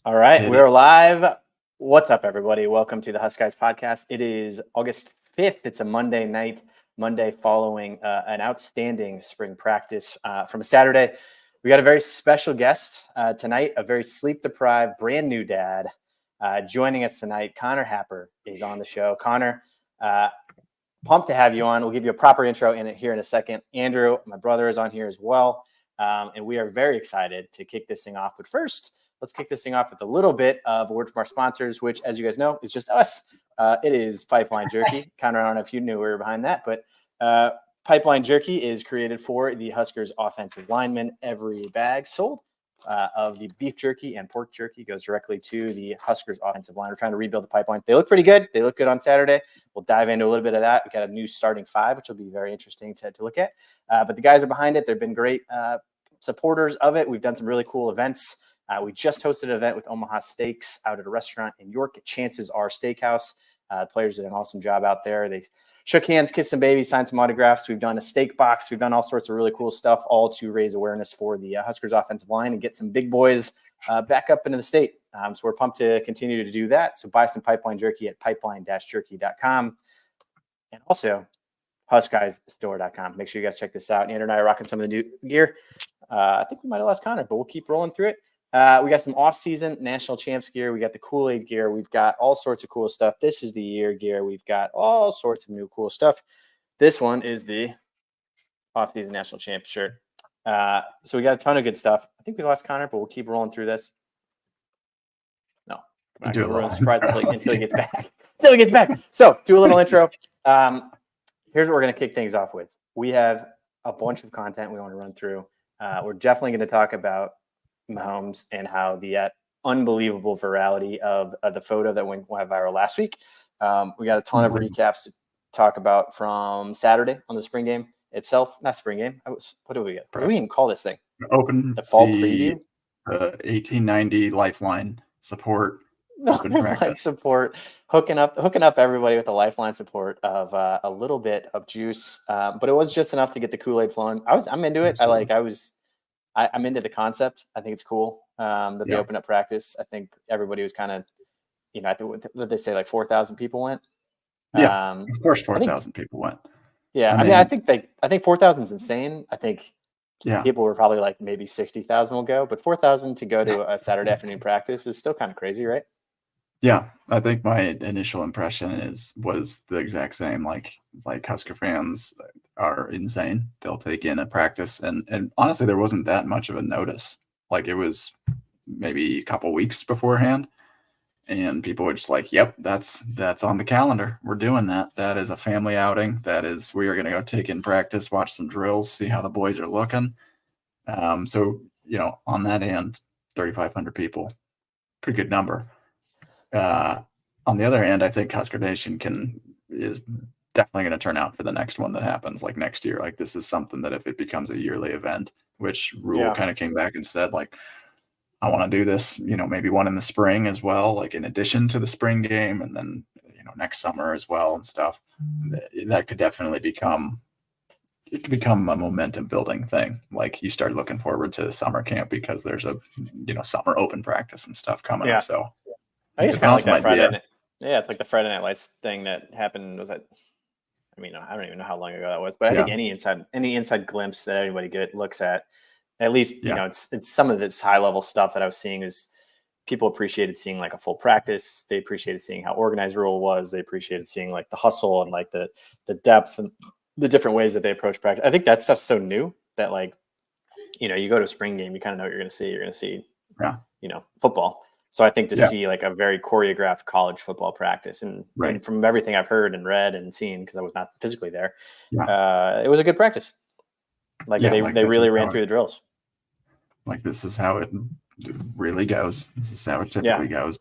All right, we're live. What's up, everybody? Welcome to the HuskGuys podcast. It is August 5th. It's a Monday following an outstanding spring practice from a Saturday. We got a very special guest tonight, a very sleep-deprived, brand new dad joining us tonight. Connor Happer is on the show. Connor, pumped to have you on. We'll give you a proper intro here in a second. Andrew, my brother, is on here as well. And we are very excited to kick this thing off. But first, let's kick this thing off with a little bit of a word from our sponsors, which, as you guys know, is just us. It is Pipeline Jerky. Connor, I don't know if you knew we were behind that, but Pipeline Jerky is created for the Huskers offensive linemen. Every bag sold of the beef jerky and pork jerky goes directly to the Huskers offensive line. We're trying to rebuild the pipeline. They look pretty good. They look good on Saturday. We'll dive into a little bit of that. We got a new starting five, which will be very interesting to look at. But the guys are behind it. They've been great supporters of it. We've done some really cool events. We just hosted an event with Omaha Steaks out at a restaurant in York at Chances Are Steakhouse. Players did an awesome job out there. They shook hands, kissed some babies, signed some autographs. We've done a steak box. We've done all sorts of really cool stuff, all to raise awareness for the Huskers offensive line and get some big boys back up into the state. So we're pumped to continue to do that. So buy some Pipeline Jerky at pipeline-jerky.com. And also HuskGuysStore.com. Make sure you guys check this out. Andrew and I are rocking some of the new gear. I think we might have lost Connor, but we'll keep rolling through it. We got some off-season national champs gear. We got the Kool-Aid gear. We've got all sorts of cool stuff. This is the year gear. We've got all sorts of new cool stuff. This one is the off-season national champ shirt. So we got a ton of good stuff. I think we lost Connor, but we'll keep rolling through this. No, we're not going to ruin the surprise until he gets back. Until he gets back. So do a little intro. Here's what we're going to kick things off with. We have a bunch of content we want to run through. We're definitely going to talk about Mahomes and how the unbelievable virality of the photo that went viral last week. We got a ton of recaps to talk about from Saturday on the spring game itself. Not spring game. What do we get? What do we even call this thing? The fall preview. 1890 Lifeline support. Lifeline support. Hooking up everybody with a lifeline support of a little bit of juice, but it was just enough to get the Kool-Aid flowing. I'm into it. Absolutely. I'm into the concept. I think it's cool that they opened up practice. I think everybody was kind of, I think what they say, like 4,000 people went. Yeah, of course, 4,000 people went. Yeah, I think 4,000 is insane. I think people were probably like maybe 60,000 will go, but 4,000 to go to a Saturday afternoon practice is still kind of crazy, right? Yeah, I think my initial impression was the exact same. Like Husker fans are insane. They'll take in a practice, and honestly, there wasn't that much of a notice. Like it was maybe a couple weeks beforehand, and people were just like, "Yep, that's on the calendar. We're doing that. That is a family outing. We are going to go take in practice, watch some drills, see how the boys are looking." So on that end, 3,500 people, pretty good number. On the other hand, I think Husker Nation is definitely going to turn out for the next one that happens like next year. Like this is something that if it becomes a yearly event, which Rule kind of came back and said, like, I want to do this, maybe one in the spring as well, like in addition to the spring game, and then, next summer as well and stuff. That could definitely become a momentum building thing. Like you start looking forward to summer camp because there's a, summer open practice and stuff coming up. So I guess it's kind of like that Friday night. Yeah, it's like the Friday Night Lights thing that happened. I don't even know how long ago that was, but I think any inside glimpse that anybody looks at least, it's some of this high level stuff that I was seeing is people appreciated seeing like a full practice. They appreciated seeing how organized Rule was. They appreciated seeing like the hustle and like the depth and the different ways that they approach practice. I think that stuff's so new that like, you go to a spring game, you kind of know what you're going to see. You're going to see, football. So I think to see like a very choreographed college football practice and from everything I've heard and read and seen, because I was not physically there, it was a good practice. Like they really ran through the drills. Like this is how it really goes. This is how it typically goes.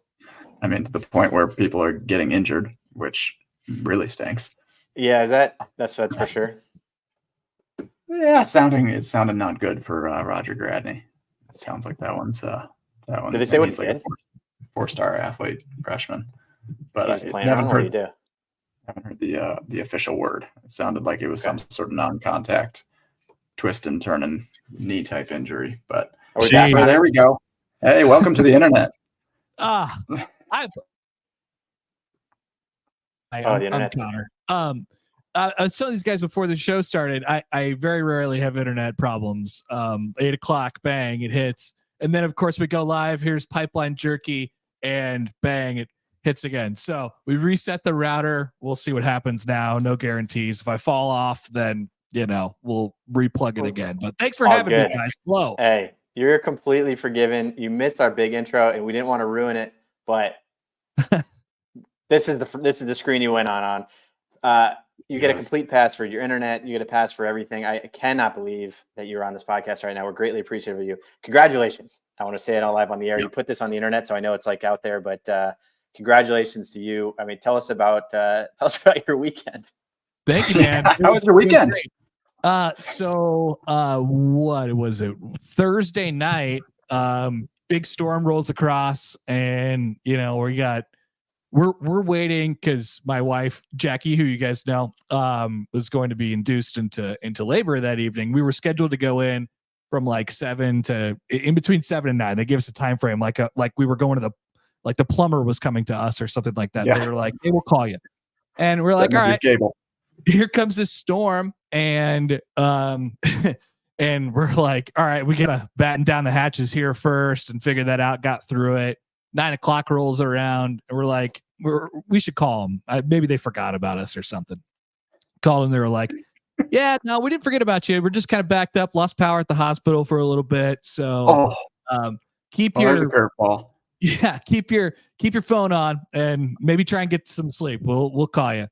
I mean, to the point where people are getting injured, which really stinks. Yeah, that's for sure. Yeah, it sounded not good for Roger Gradney. It sounds like that one. Did they say what he's like a 4-star athlete freshman? But I haven't heard the official word. It sounded like it was some sort of non-contact twist and turn and knee type injury. But there we go. Hey, welcome to the internet. Ah, The I'm internet. Connor. Some of these guys before the show started, I very rarely have internet problems. 8:00, bang, it hits. And then of course we go live. Here's pipeline jerky and bang, it hits again. So we reset the router. We'll see what happens now. No guarantees. If I fall off, then we'll replug it again. But thanks for having me, guys. Hello. Hey, you're completely forgiven. You missed our big intro and we didn't want to ruin it, but this is the screen you went on. You get a complete pass for your internet. You get a pass for everything. I cannot believe that you're on this podcast right now. We're greatly appreciative of you. Congratulations. I want to say it all live on the air. You put this on the internet, so I know it's like out there, but congratulations to you. I mean, tell us about your weekend. Thank you, man. How was your weekend? So what was it? Thursday night, big storm rolls across, and we're waiting because my wife Jackie, who you guys know, was going to be induced into labor that evening. We were scheduled to go in from like 7 to in between 7 and 9. They gave us a time frame, like we were going to the plumber was coming to us or something like that. Yeah. They were like, "Hey, we'll call you," and we're like, "All right." Cable. Here comes this storm, and and we're like, all right, we gotta batten down the hatches here first and figure that out. Got through it. 9:00 rolls around, and we're like, we should call them. Maybe they forgot about us or something. Called them. They were like, yeah, no, we didn't forget about you. We're just kind of backed up, lost power at the hospital for a little bit. So keep your curveball. Yeah, keep your phone on and maybe try and get some sleep. We'll call you.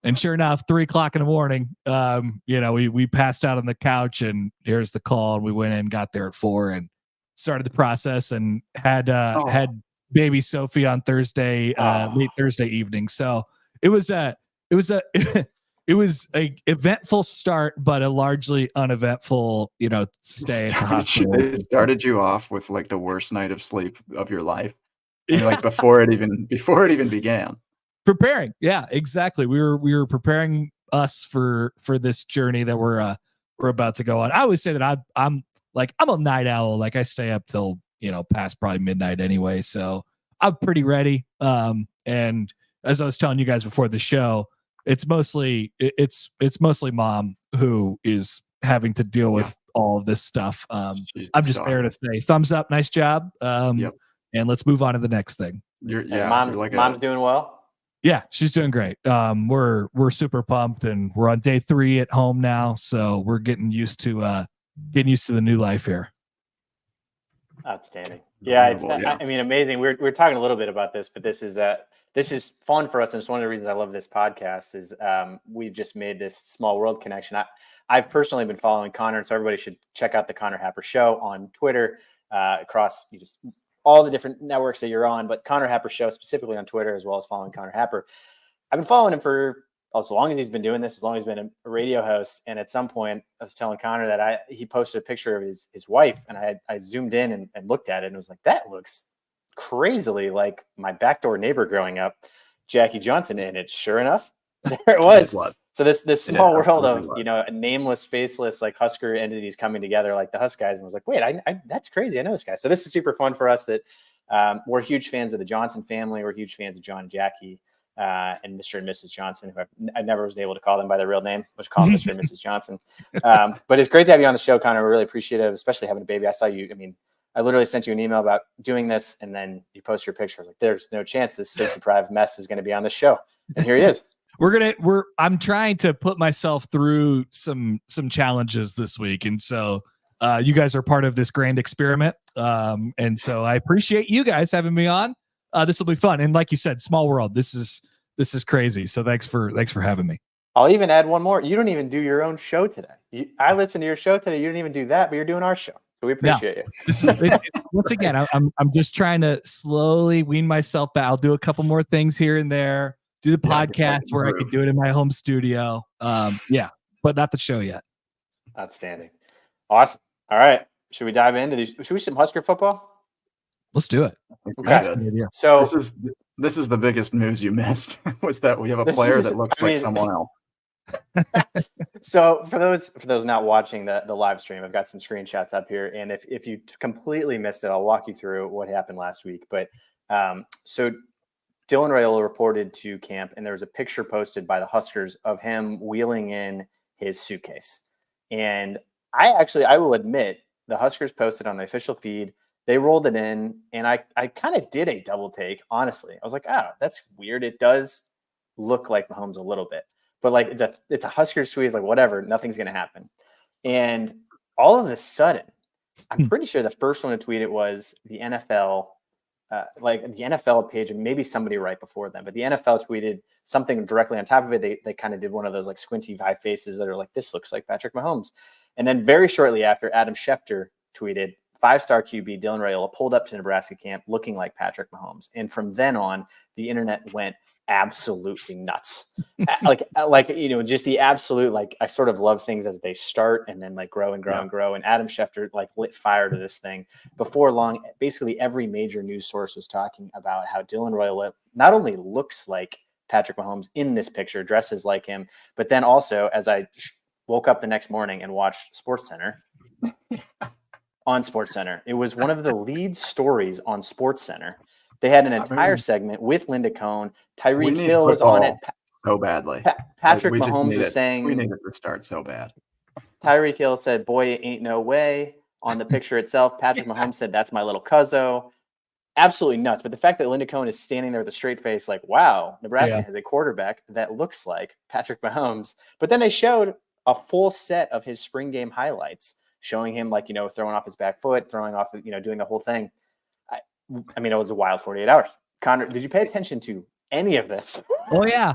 And sure enough, 3:00 in the morning, we passed out on the couch, and here's the call. And we went in, got there at 4, and started the process, and had baby Sophie on Thursday, late Thursday evening. So it was a eventful start, but a largely uneventful, stay at the hospital. It started you off with like the worst night of sleep of your life, and like before it even began. Preparing, yeah, exactly. We were preparing us for this journey that we're about to go on. I always say that I'm a night owl. Like I stay up till past probably midnight anyway, so I'm pretty ready. And as I was telling you guys before the show, it's mostly mom who is having to deal with all of this stuff. I'm just there to say thumbs up, nice job, and let's move on to the next thing. Mom's doing well. Yeah, she's doing great. We're super pumped, and we're on day 3 at home now, so we're getting used to the new life here. Outstanding. Yeah, I mean, amazing. We're talking a little bit about this, but this is fun for us, and it's one of the reasons I love this podcast. Is we've just made this small world connection. I've personally been following Connor, so everybody should check out the Connor Happer Show on Twitter, across all the different networks that you're on, but Connor Happer Show specifically on Twitter, as well as following Connor Happer. I've been following him for as long as he's been doing this, as long as he's been a radio host. And at some point I was telling Connor that he posted a picture of his wife, and I zoomed in and looked at it and was like, that looks crazily like my backdoor neighbor growing up, Jackie Johnson. And it sure enough, there it was. So this small world of, a nameless, faceless, like Husker entities coming together, like the HuskGuys, and was like, wait, I that's crazy. I know this guy. So this is super fun for us that we're huge fans of the Johnson family. We're huge fans of John and Jackie, and Mr. and Mrs. Johnson, who I never was able to call them by their real name. I was called Mr. and Mrs. Johnson. But it's great to have you on the show, Connor. We're really appreciative, especially having a baby. I saw you. I mean, I literally sent you an email about doing this, and then you post your picture. I was like, there's no chance this sleep-deprived mess is going to be on the show. And here he is. I'm trying to put myself through some challenges this week. And so you guys are part of this grand experiment. And so I appreciate you guys having me on. This will be fun. And like you said, small world, this is crazy. So thanks for having me. I'll even add one more. You don't even do your own show today. I listened to your show today. You didn't even do that, but you're doing our show. So we appreciate you. Once again, I'm just trying to slowly wean myself back. I'll do a couple more things here and there. Do the podcast where I could do it in my home studio. But not the show yet. Outstanding. Awesome. All right. Should we dive into these? Should we some Husker football? Let's do it. Okay. So this is the biggest news you missed, was that we have a player that looks like someone else. So for those not watching the live stream, I've got some screenshots up here. And if you completely missed it, I'll walk you through what happened last week. But So Dylan Raiola reported to camp, and there was a picture posted by the Huskers of him wheeling in his suitcase. And I will admit, the Huskers posted on the official feed, they rolled it in, and I kind of did a double take, honestly. I was like, oh, that's weird. It does look like Mahomes a little bit, but like it's a Huskers tweet. It's like, whatever, nothing's going to happen. And all of a sudden, I'm pretty sure the first one to tweet it was the NFL, like the NFL page, and maybe somebody right before them, but the NFL tweeted something directly on top of it. They kind of did one of those like squinty eye faces that are like, this looks like Patrick Mahomes. And then very shortly after, Adam Schefter tweeted, 5-star QB Dylan Raiola pulled up to Nebraska camp looking like Patrick Mahomes. And from then on, the internet went absolutely nuts. like, you know, just the absolute, like, I sort of love things as they start and then like grow and grow and grow. And Adam Schefter like lit fire to this thing. Before long, basically every major news source was talking about how Dylan Raiola not only looks like Patrick Mahomes in this picture, dresses like him, but then also, as I woke up the next morning and watched SportsCenter, on SportsCenter, it was one of the lead stories on SportsCenter. They had an entire segment with Linda Cohn. Tyreek Hill was on it so badly. Patrick Mahomes was saying, we needed to start so bad. Tyreek Hill said, boy, it ain't no way. On the picture itself, Patrick Mahomes said, that's my little cuzzo. Absolutely nuts. But the fact that Linda Cohn is standing there with a straight face, like, wow, Nebraska has a quarterback that looks like Patrick Mahomes. But then they showed a full set of his spring game highlights, showing him, like, you know, throwing off his back foot, throwing off, you know, doing the whole thing. I mean, it was a wild 48 hours. Connor, did you pay attention to any of this? Oh yeah.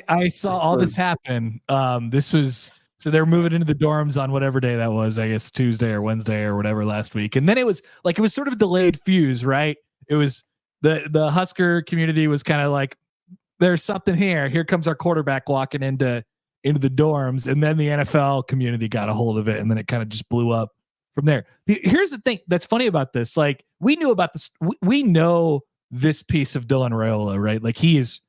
I saw all this happen. This was, so they were moving into the dorms on whatever day that was, I guess Tuesday or Wednesday or whatever last week. And then it was sort of a delayed fuse, right? It was the Husker community was kind of like, there's something here. Here comes our quarterback walking into the dorms. And then the NFL community got a hold of it. And then it kind of just blew up from there. Here's the thing that's funny about this. Like, we knew about this. We know this piece of Dylan Raiola, right? Like he has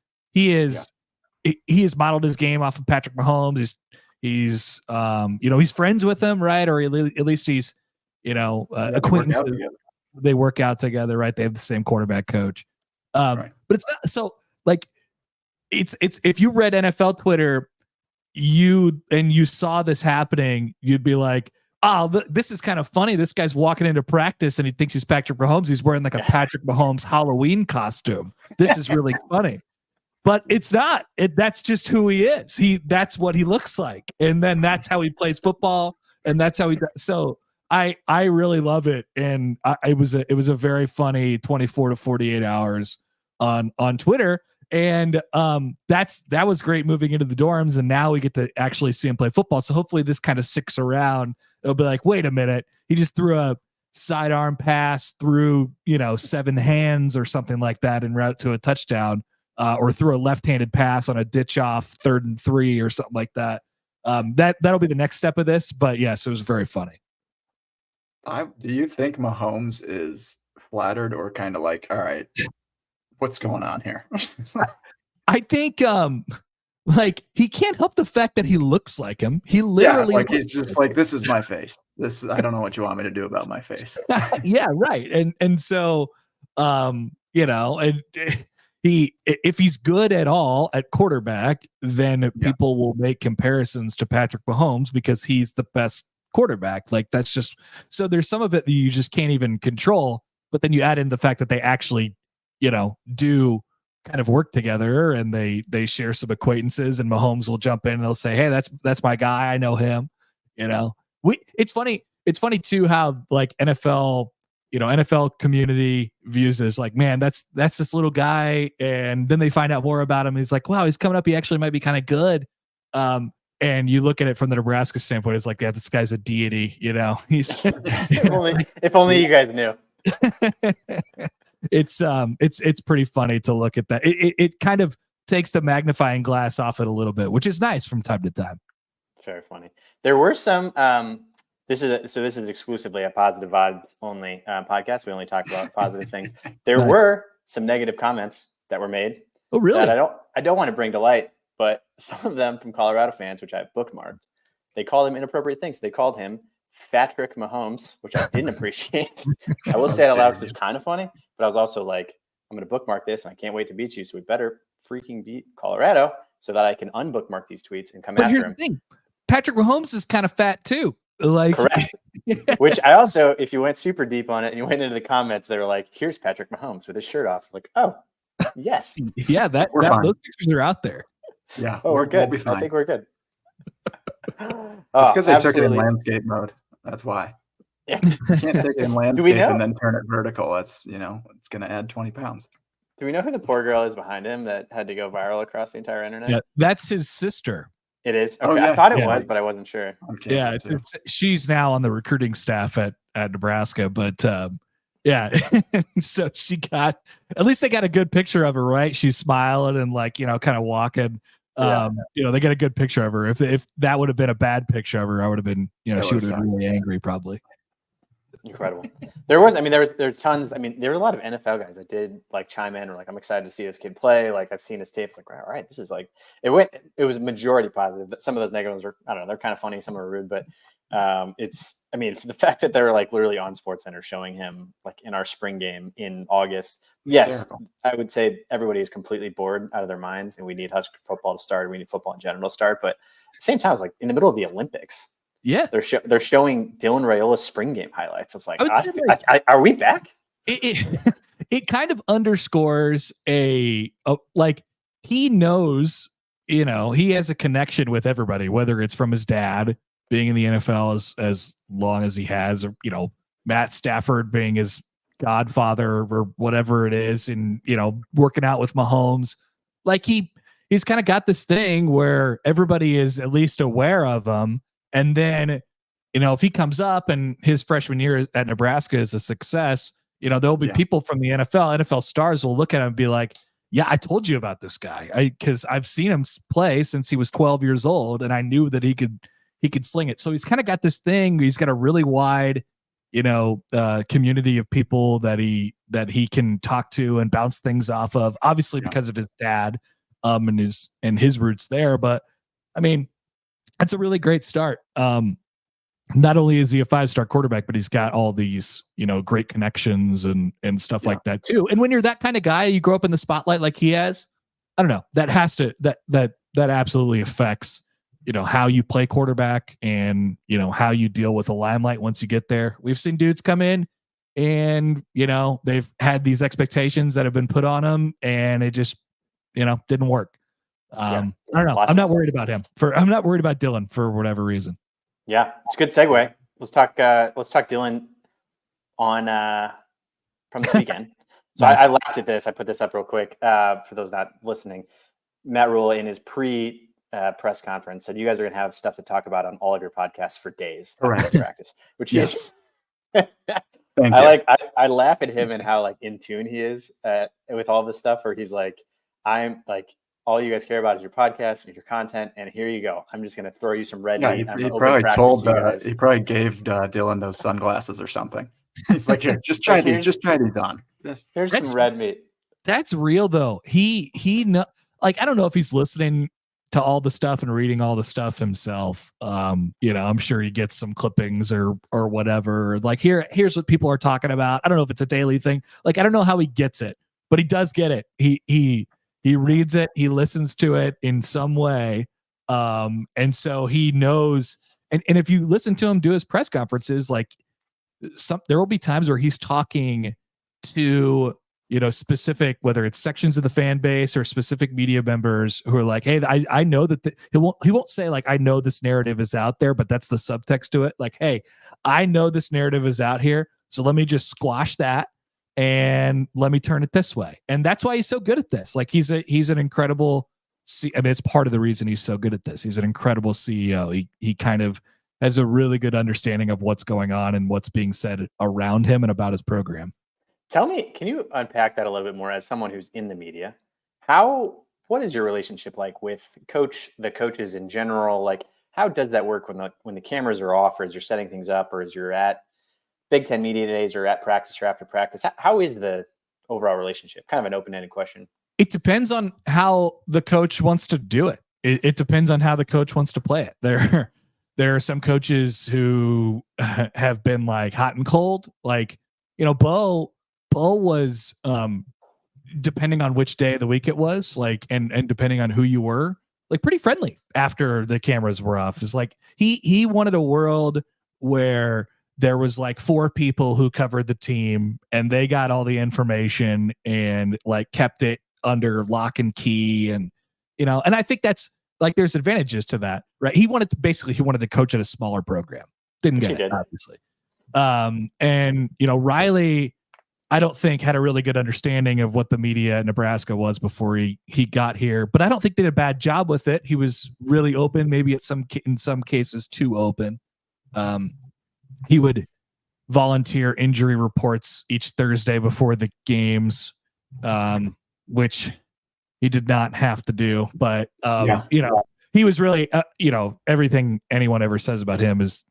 modeled his game off of Patrick Mahomes. He's you know, he's friends with him, right? Or at least he's, you know, acquaintances. They work out together, right? They have the same quarterback coach. Right. But it's not so, like, it's if you read NFL Twitter, you saw this happening, you'd be like, oh, this is kind of funny. This guy's walking into practice and he thinks he's Patrick Mahomes. He's wearing like a Patrick Mahomes Halloween costume. This is really funny. But it's not. That's just who he is. That's what he looks like. And then that's how he plays football. And that's how he does. So I really love it. And it was a very funny 24 to 48 hours on Twitter. And that was great moving into the dorms. And now we get to actually see him play football. So hopefully this kind of sticks around. It'll be like, wait a minute, he just threw a sidearm pass through, you know, 7 hands or something like that en route to a touchdown, or threw a left-handed pass on a ditch off 3rd and 3 or something like that. That'll be the next step of this. But yes, it was very funny. Do you think Mahomes is flattered or kind of like, all right, what's going on here? I think like, he can't help the fact that he looks like him. He literally, like, it's just like, this is my face. I don't know what you want me to do about my face. Yeah, right. And so you know, and if he's good at all at quarterback, then people will make comparisons to Patrick Mahomes because he's the best quarterback. Like, that's just, so there's some of it that you just can't even control. But then you add in the fact that they actually, you know, do kind of work together, and they share some acquaintances, and Mahomes will jump in and they'll say, hey, that's my guy. I know him. You know, it's funny too, how like NFL community views this, like, man, that's this little guy. And then they find out more about him. He's like, wow, he's coming up. He actually might be kind of good. And you look at it from the Nebraska standpoint, it's like, yeah, this guy's a deity, you know, he's if only you guys knew. It's pretty funny to look at that. It kind of takes the magnifying glass off it a little bit, which is nice from time to time. Very funny. There were some. This is exclusively a positive vibes only podcast. We only talk about positive things. There were some negative comments that were made. Oh, really? That I don't want to bring to light, but some of them from Colorado fans, which I've bookmarked, they called him inappropriate things. They called him Patrick Mahomes, which I didn't appreciate. I will say it aloud because it's kind of funny, but I was also like, I'm going to bookmark this, and I can't wait to beat you. So we better freaking beat Colorado so that I can unbookmark these tweets and come But after here's him. the thing. Patrick Mahomes is kind of fat too. Like, correct. Which I also, if you went super deep on it and you went into the comments, they were like, here's Patrick Mahomes with his shirt off. It's like, oh, yes. yeah, those pictures are out there. Yeah. Oh, we're good. We'll be fine. I think we're good. It's because they took it in landscape mode. That's why. Yeah. You can't take it in landscape and then turn it vertical. That's, it's going to add 20 pounds. Do we know who the poor girl is behind him that had to go viral across the entire internet? Yeah, that's his sister. It is? Okay, Oh, yeah. I thought it was, but I wasn't sure. Yeah, she's now on the recruiting staff at Nebraska, but yeah. So she got, at least they got a good picture of her, right? She's smiling and like, kind of walking. They got a good picture of her. If that would have been a bad picture of her, I would have been, she would have been really angry probably. Incredible. There's tons. I mean, there were a lot of NFL guys that did like chime in or like, I'm excited to see this kid play. Like I've seen his tapes. Like, all right, this is like, it was majority positive. Some of those negatives are, I don't know, they're kind of funny. Some are rude, but the fact that they were like literally on SportsCenter showing him like in our spring game in August. Yes, hysterical. I would say everybody is completely bored out of their minds and we need Husker football to start. We need football in general to start. But at the same time, it's like in the middle of the Olympics. Yeah, they're showing Dylan Raiola's spring game highlights. I was like, are we back? It kind of underscores like he knows, he has a connection with everybody, whether it's from his dad being in the NFL as long as he has, or Matt Stafford being his godfather or whatever it is, and working out with Mahomes. Like he's kind of got this thing where everybody is at least aware of him. And then, if he comes up and his freshman year at Nebraska is a success, there'll be people from the NFL stars will look at him and be like, yeah, I told you about this guy. Because I've seen him play since he was 12 years old and I knew that he could sling it. So he's kind of got this thing. He's got a really wide, community of people that he can talk to and bounce things off of, obviously because of his dad and his roots there. But I mean, that's a really great start. Not only is he a 5-star quarterback, but he's got all these, great connections and stuff like that too. And when you're that kind of guy, you grow up in the spotlight like he has, I don't know, that absolutely affects, how you play quarterback and, how you deal with the limelight once you get there. We've seen dudes come in and, they've had these expectations that have been put on them and it just, didn't work. I don't know. I'm not worried about him. I'm not worried about Dylan for whatever reason. Yeah, it's a good segue. Let's talk Dylan on from this weekend. So nice. I laughed at this. I put this up real quick for those not listening. Matt Rule in his press conference said, "You guys are going to have stuff to talk about on all of your podcasts for days after practice," which is. I laugh at him and how like in tune he is with all this stuff. Where he's like, I'm like. All you guys care about is your podcast and your content, and here you go. I'm just going to throw you some red meat. He probably gave Dylan those sunglasses or something. He's like, here, just try these. Just try these on. Here's some red meat. That's real though. He like I don't know if he's listening to all the stuff and reading all the stuff himself. I'm sure he gets some clippings or whatever. Like here's what people are talking about. I don't know if it's a daily thing. Like I don't know how he gets it, but he does get it. He reads it, he listens to it in some way. And so he knows, and if you listen to him do his press conferences, like there will be times where he's talking to, specific, whether it's sections of the fan base or specific media members who are like, hey, I know that he won't say like, I know this narrative is out there, but that's the subtext to it. Like, hey, I know this narrative is out here. So let me just squash that. And let me turn it this way. And that's why he's so good at this. Like he's an incredible, it's part of the reason he's so good at this. He's an incredible CEO. He kind of has a really good understanding of what's going on and what's being said around him and about his program. Tell me, can you unpack that a little bit more as someone who's in the media? What is your relationship like with the coaches in general? Like, how does that work when the cameras are off, or as you're setting things up, or as you're at Big Ten Media Days or at practice or after practice? How is the overall relationship? Kind of an open-ended question. It depends on how the coach wants to do it. It depends on how the coach wants to play it. There are some coaches who have been like hot and cold. Like, Bo was depending on which day of the week it was, like, and depending on who you were, like pretty friendly after the cameras were off. Is like he wanted a world where there was like 4 people who covered the team and they got all the information and like kept it under lock and key. And, and I think that's like, there's advantages to that, right? He wanted to coach at a smaller program. Didn't get it, obviously. And, Riley, I don't think had a really good understanding of what the media at Nebraska was before he got here, but I don't think they did a bad job with it. He was really open, maybe in some cases too open. He would volunteer injury reports each Thursday before the games, which he did not have to do, but he was really, everything anyone ever says about him is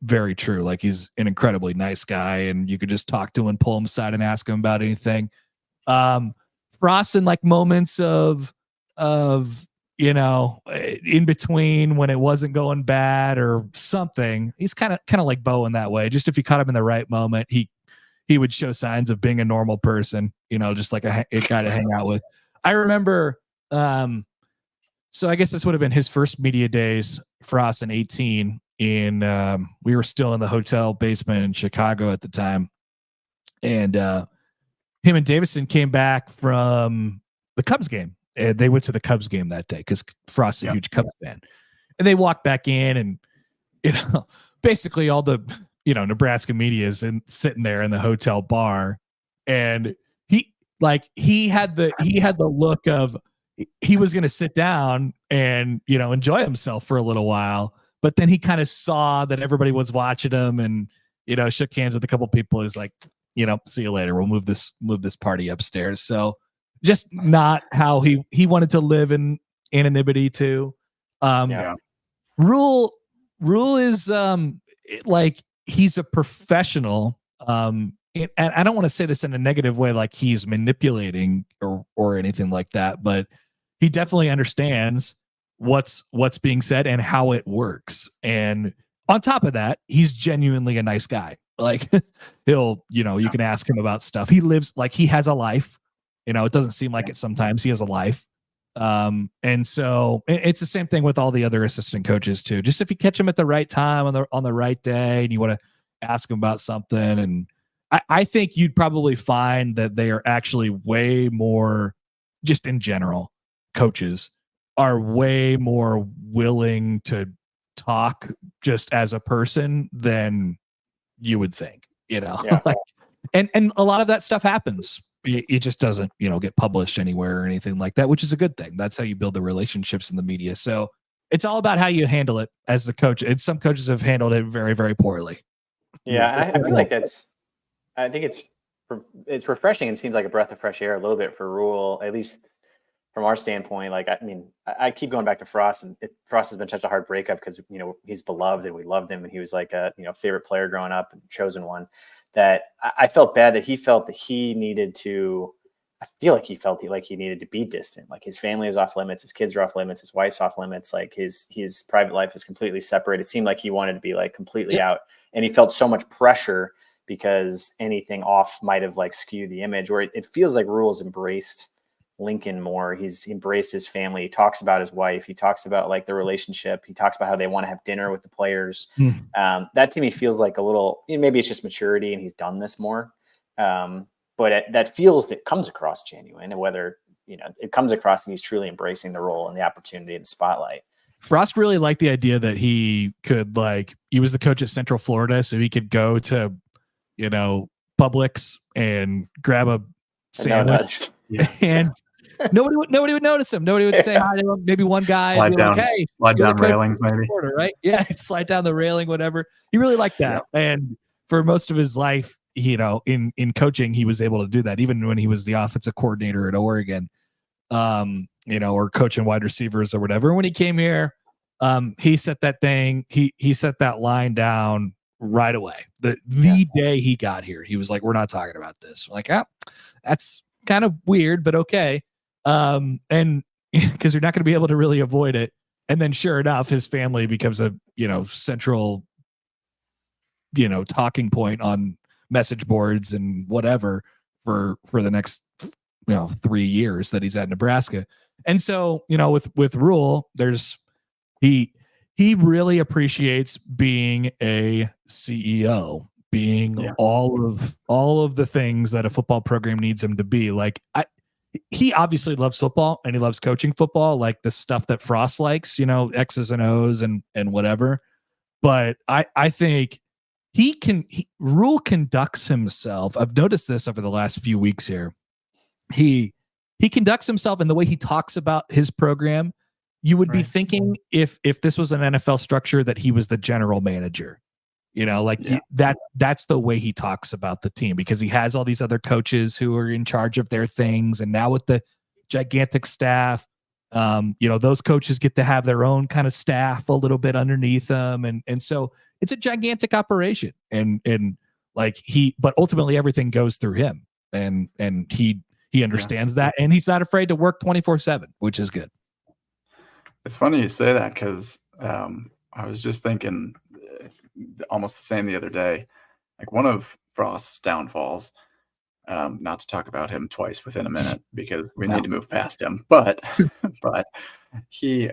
very true. Like, he's an incredibly nice guy, and you could just talk to him and pull him aside and ask him about anything. Frost, in like moments of in between when it wasn't going bad or something, he's kind of like Bo in that way. Just if you caught him in the right moment, he would show signs of being a normal person, just like a guy to hang out with. I remember, so I guess this would have been his first media days, Frost in 2018. And we were still in the hotel basement in Chicago at the time. And him and Davison came back from the Cubs game. They went to the Cubs game that day because Frost's a huge Cubs fan. And they walked back in, and basically all the Nebraska media is sitting there in the hotel bar, and he had the look of he was going to sit down and enjoy himself for a little while, but then he kind of saw that everybody was watching him, and shook hands with a couple people. Is like, see you later. We'll move this party upstairs. So just not how he wanted to live in anonymity too. Rule is like, he's a professional. And I don't want to say this in a negative way, like he's manipulating or anything like that, but he definitely understands what's being said and how it works. And on top of that, he's genuinely a nice guy. Like, he'll, you can ask him about stuff. He lives, like, he has a life. It doesn't seem like it sometimes. He has a life. And so it's the same thing with all the other assistant coaches too. Just if you catch them at the right time on the right day, and you want to ask them about something. And I think you'd probably find that they are actually way more, just in general, coaches are way more willing to talk just as a person than you would think, like, and a lot of that stuff happens. It just doesn't, get published anywhere or anything like that, which is a good thing. That's how you build the relationships in the media. So it's all about how you handle it as the coach. And some coaches have handled it very, very poorly. Yeah. I feel like I think it's refreshing and seems like a breath of fresh air a little bit for Rule, at least from our standpoint. Like, I keep going back to Frost, and Frost has been such a hard breakup because, he's beloved and we loved him, and he was like a, favorite player growing up and chosen one, that I felt bad that he felt that he needed to, I feel like he felt like he needed to be distant. Like, his family is off limits, his kids are off limits, his wife's off limits. Like, his private life is completely separate. It seemed like he wanted to be like completely out, and he felt so much pressure because anything off might have like skewed the image. Where it feels like Rule's embraced Lincoln more. He's embraced his family. He talks about his wife. He talks about like the relationship. He talks about how they want to have dinner with the players. That to me feels like a little, maybe it's just maturity and he's done this more. But that feels, it comes across genuine, and whether, it comes across and he's truly embracing the role and the opportunity and the spotlight. Frost really liked the idea that he could, like, he was the coach at Central Florida, so he could go to, Publix and grab a sandwich, and nobody would notice him. Nobody would say hi to him. Maybe one guy slide would be down, like, "Hey, slide down railings, maybe." Florida, right? Yeah, slide down the railing, whatever. He really liked that, and for most of his life, in coaching, he was able to do that, even when he was the offensive coordinator at Oregon, or coaching wide receivers or whatever. When he came here, he set that thing. He set that line down right away. The day he got here, he was like, "We're not talking about this." We're like, that's kind of weird, but okay. And because you're not going to be able to really avoid it. And then sure enough, his family becomes a, central, talking point on message boards and whatever for the next 3 years that he's at Nebraska. And so, with Rule, he really appreciates being a CEO, being all of the things that a football program needs him to be. Like, he obviously loves football and he loves coaching football, like the stuff that Frost likes, X's and O's and whatever. But I think Rule conducts himself. I've noticed this over the last few weeks here. He conducts himself in the way he talks about his program. You would be thinking if this was an NFL structure that he was the general manager, that's the way he talks about the team, because he has all these other coaches who are in charge of their things. And now with the gigantic staff, those coaches get to have their own kind of staff a little bit underneath them. And so it's a gigantic operation, but ultimately everything goes through him, and he understands that, and he's not afraid to work 24/7, which is good. It's funny you say that, because I was just thinking almost the same the other day. Like, one of Frost's downfalls, not to talk about him twice within a minute because we need to move past him, but he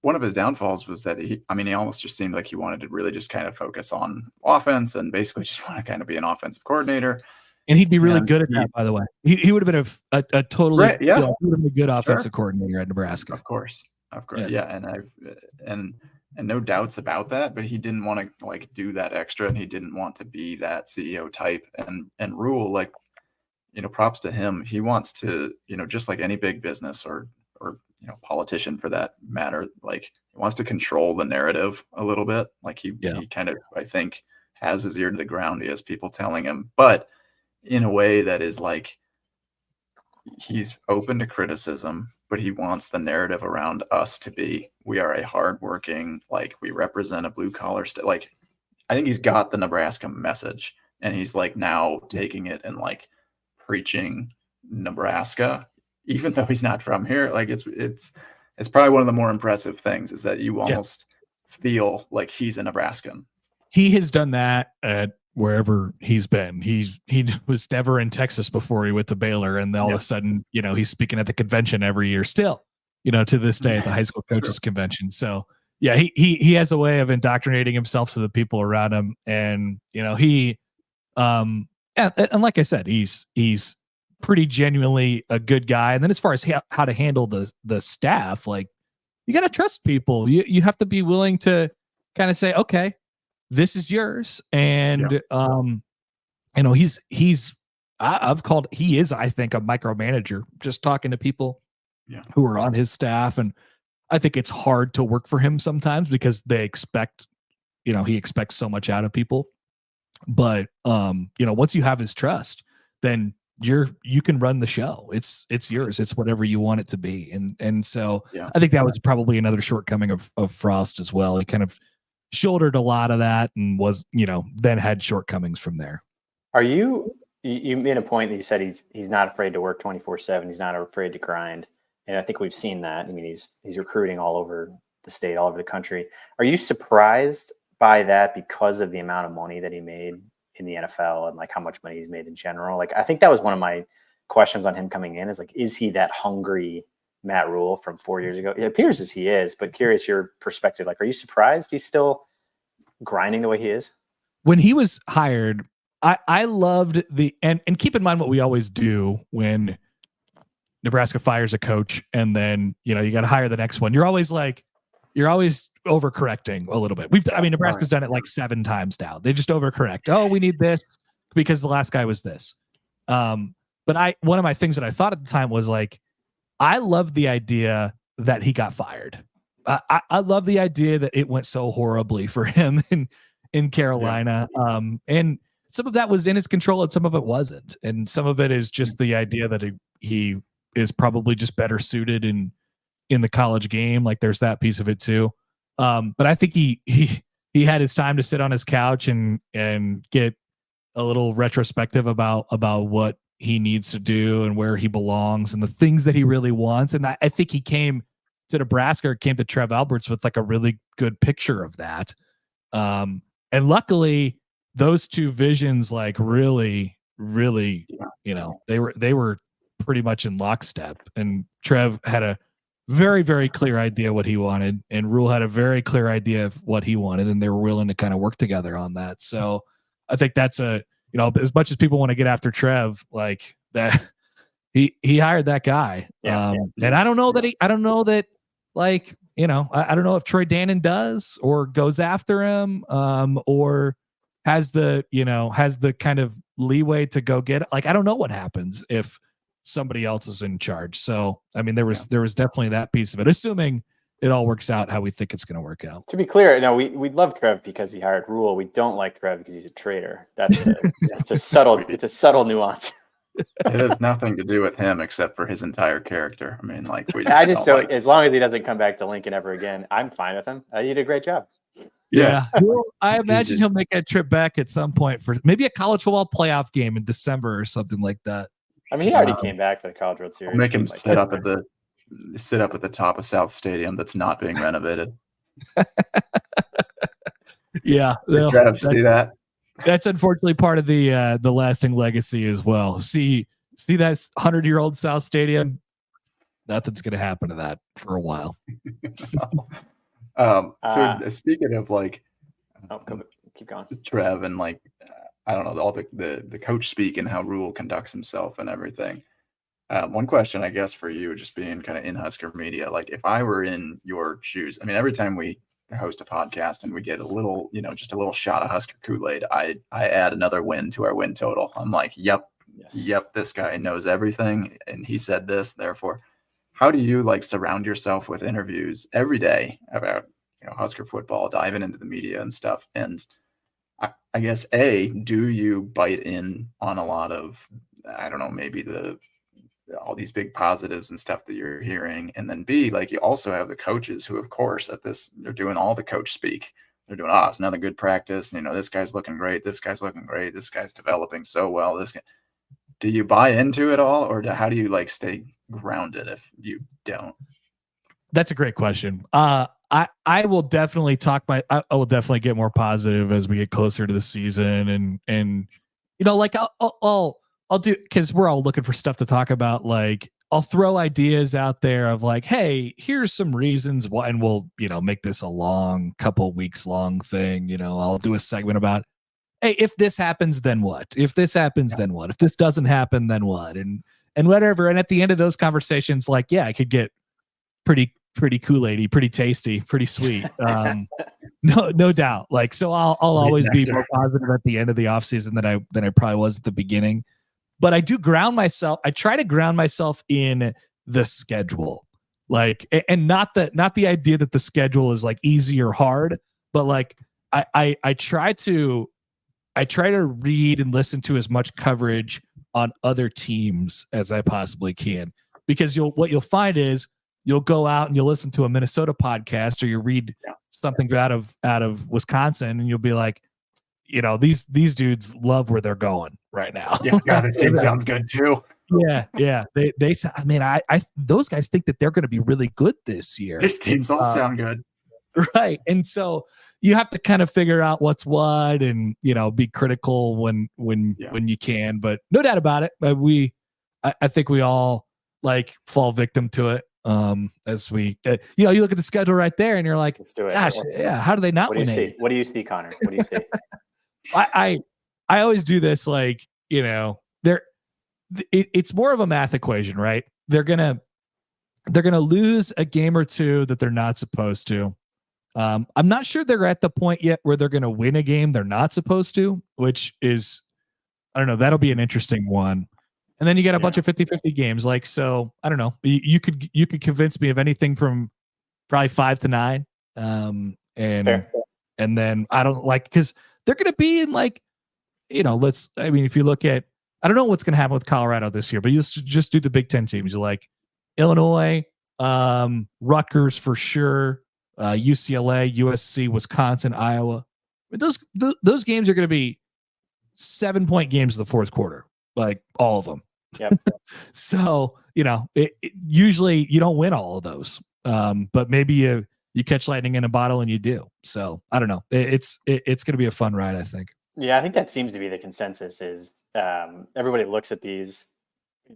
one of his downfalls was that he almost just seemed like he wanted to really just kind of focus on offense and basically just want to kind of be an offensive coordinator. And he'd be really good at that, by the way. He would have been a totally he would have been a good offensive coordinator at Nebraska. Of course. And no doubts about that, but he didn't want to like do that extra, and he didn't want to be that CEO type. And Rule, like, props to him. He wants to, just like any big business or politician for that matter, like, he wants to control the narrative a little bit. Like, he kind of, I think, has his ear to the ground. He has people telling him, but in a way that is like, he's open to criticism, but he wants the narrative around us to be, we are a hardworking, like, we represent a blue collar state. Like, I think he's got the Nebraska message, and he's like now taking it and like preaching Nebraska, even though he's not from here. Like, it's probably one of the more impressive things, is that you almost feel like he's a Nebraskan. He has done that at wherever he's been. He was never in Texas before he went to Baylor, and all of a sudden, he's speaking at the convention every year still, to this day at the high school coaches convention. So he has a way of indoctrinating himself to the people around him. And, and like I said, he's pretty genuinely a good guy. And then as far as how to handle the staff, like, you got to trust people. You have to be willing to kind of say, okay, this is yours. And, he is, I think, a micromanager, just talking to people who are on his staff. And I think it's hard to work for him sometimes, because they expect, he expects so much out of people. But, once you have his trust, then you can run the show. It's yours. It's whatever you want it to be. And so I think that was probably another shortcoming of Frost as well. He kind of shouldered a lot of that and was, then had shortcomings from there. Are you made a point that you said he's not afraid to work 24/7. He's not afraid to grind. And I think we've seen that. I mean, he's recruiting all over the state, all over the country. Are you surprised by that because of the amount of money that he made in the NFL and like how much money he's made in general? Like, I think that was one of my questions on him coming in, is like, is he that hungry Matt Rule from 4 years ago? It appears as he is, but curious your perspective. Like, are you surprised he's still grinding the way he is? When he was hired, I loved and keep in mind what we always do when Nebraska fires a coach, and then, you got to hire the next one. You're always overcorrecting a little bit. Nebraska's done it like 7 times now. They just overcorrect. Oh, we need this because the last guy was this. But one of my things that I thought at the time was like, I love the idea that he got fired. I love the idea that it went so horribly for him in Carolina. And some of that was in his control and some of it wasn't. And some of it is just the idea that he is probably just better suited in the college game. Like, there's that piece of it too. But I think he had his time to sit on his couch and get a little retrospective about what he needs to do and where he belongs and the things that he really wants. And I think he came to Nebraska, or came to Trev Alberts with like a really good picture of that. And luckily those two visions, like, really, they were pretty much in lockstep. And Trev had a very, very clear idea what he wanted, and Rule had a very clear idea of what he wanted, and they were willing to kind of work together on that. So I think that's as much as people want to get after Trev, like that, he hired that guy. And I don't know that like, I don't know if Troy Dannon does or goes after him, or has the kind of leeway to go get it. Like, I don't know what happens if somebody else is in charge. So, I mean, there was definitely that piece of it, assuming it all works out how we think it's going to work out. To be clear, no, we love Trev because he hired Rule. We don't like Trev because he's a traitor. It's a subtle nuance. It has nothing to do with him except for his entire character. I mean, like as long as he doesn't come back to Lincoln ever again, I'm fine with him. He did a great job. Yeah. I imagine he'll make a trip back at some point for maybe a college football playoff game in December or something like that. I mean, he already came back for the College World Series. I'll make him sit up at the top of South Stadium that's not being renovated. Yeah. Trev, see that? That's unfortunately part of the lasting legacy as well. See that 100-year-old South Stadium? Nothing's going to happen to that for a while. So speaking of like, keep going. Trev and like, I don't know, all the coach speak and how Rule conducts himself and everything. One question, I guess, for you, just being kind of in Husker media, like if I were in your shoes, I mean, every time we host a podcast and we get a little, just a little shot of Husker Kool-Aid, I add another win to our win total. I'm like, yep, this guy knows everything, and he said this, therefore. How do you like surround yourself with interviews every day about Husker football, diving into the media and stuff? And I guess do you bite in on a lot of, I don't know, maybe all these big positives and stuff that you're hearing, and then B, like you also have the coaches who, of course, they're doing all the coach speak. They're doing, it's another good practice. This guy's looking great. This guy's looking great. This guy's developing so well. Do you buy into it all, or how do you like stay grounded if you don't? That's a great question. I will definitely I will definitely get more positive as we get closer to the season, and like I'll do, because we're all looking for stuff to talk about. Like I'll throw ideas out there of like, hey, here's some reasons why, and we'll make this a couple weeks long thing. I'll do a segment about, hey, if this happens, then what? If this happens, then what? If this doesn't happen, then what? And whatever. And at the end of those conversations, like, yeah, I could get pretty Kool-Aid-y, pretty tasty, pretty sweet. No doubt. Like, so I'll always be more positive at the end of the offseason than I probably was at the beginning. But I do ground myself. I try to ground myself in the schedule, like, and not the idea that the schedule is like easy or hard, but like I try to read and listen to as much coverage on other teams as I possibly can, because what you'll find is you'll go out and you'll listen to a Minnesota podcast, or you read something out of Wisconsin, and you'll be like, these dudes love where they're going right now. Yeah, this team sounds good too. Yeah. They I mean, those guys think that they're going to be really good this year. These teams all sound good. Right. And so you have to kind of figure out what's what, and, be critical when you can, but no doubt about it. But I think we all like fall victim to it. As we, you look at the schedule right there and you're like, let's do it. Gosh, yeah. How do they not win? What do you see, Connor? What do you see? I always do this, like, it's more of a math equation, right? They're gonna lose a game or two that they're not supposed to. I'm not sure they're at the point yet where they're gonna win a game they're not supposed to, which is, I don't know, that'll be an interesting one. And then you get a bunch of 50-50 games. Like, so I don't know, you could convince me of anything from probably 5 to 9. And then I don't like, because they're going to be in like, if you look at, I don't know what's going to happen with Colorado this year, but you just do the Big Ten teams. You like Illinois, Rutgers for sure, UCLA, USC, Wisconsin, Iowa. I mean, those games are going to be 7-point games in the fourth quarter, like all of them. Yep. So, usually you don't win all of those. But maybe you catch lightning in a bottle and you do. So I don't know. It's going to be a fun ride, I think. Yeah, I think that seems to be the consensus is everybody looks at these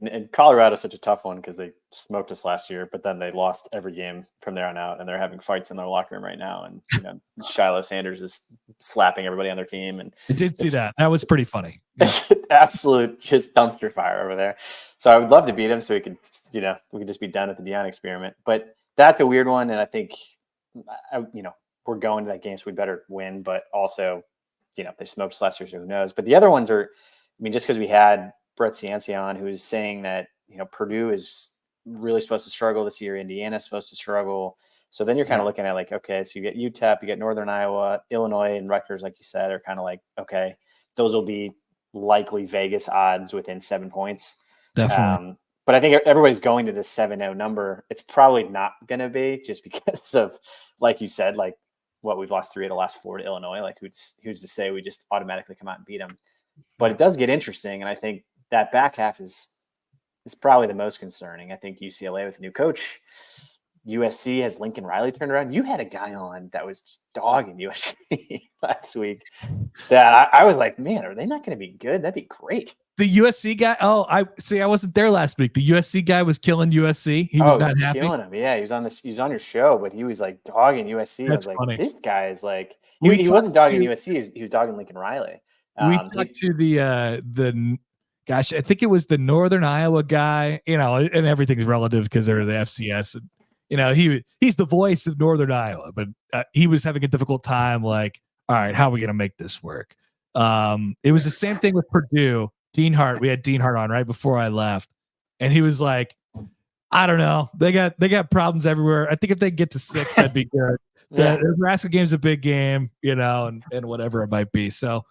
And Colorado's such a tough one because they smoked us last year, but then they lost every game from there on out, and they're having fights in their locker room right now. And Shiloh Sanders is slapping everybody on their team, and I did see that. That was pretty funny. Yeah. it's absolute just dumpster fire over there. So I would love to beat him so we could just be done with the Deion experiment. But that's a weird one, and I think we're going to that game, so we better win. But also, they smoked us last year, so who knows? But the other ones are, just because we had Brett Ciancia on, who's saying that Purdue is really supposed to struggle this year, Indiana's supposed to struggle. So then you're kind of looking at like, okay, so you get UTEP, you get Northern Iowa, Illinois, and Rutgers, like you said, are kind of like, okay, those will be likely Vegas odds within 7 points. Definitely. But I think everybody's going to this 7-0 number. It's probably not going to be, just because of, like you said, like what we've lost 3 of the last 4 to Illinois. Like who's to say we just automatically come out and beat them? But it does get interesting, and I think that back half is probably the most concerning. I think UCLA with a new coach. USC has Lincoln Riley turned around. You had a guy on that was dogging USC last week that I was like, man, are they not going to be good? That'd be great. The USC guy. Oh, I wasn't there last week. The USC guy was killing USC. He was not happy. Killing him. Yeah, he was on your show, but he was like dogging USC. That's I was funny. like, this guy is like, he wasn't dogging USC. He was dogging Lincoln Riley. We talked to the gosh, I think it was the Northern Iowa guy, and everything's relative because they're the FCS. And, he's the voice of Northern Iowa, but he was having a difficult time. Like, all right, how are we going to make this work? It was the same thing with Purdue. Dean Hart, we had Dean Hart on right before I left, and he was like, I don't know. They got problems everywhere. I think if they get to 6, that'd be good. The Nebraska game's a big game, and whatever it might be. So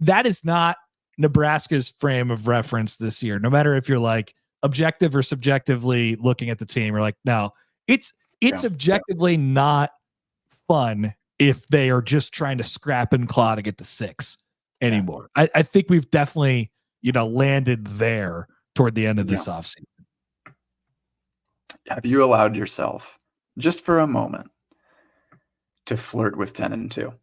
that is not Nebraska's frame of reference this year. No matter if you're like objective or subjectively looking at the team, you're like, no, it's objectively not fun if they are just trying to scrap and claw to get to 6 anymore. I think we've definitely, landed there toward the end of this offseason. Have you allowed yourself, just for a moment, to flirt with 10-2?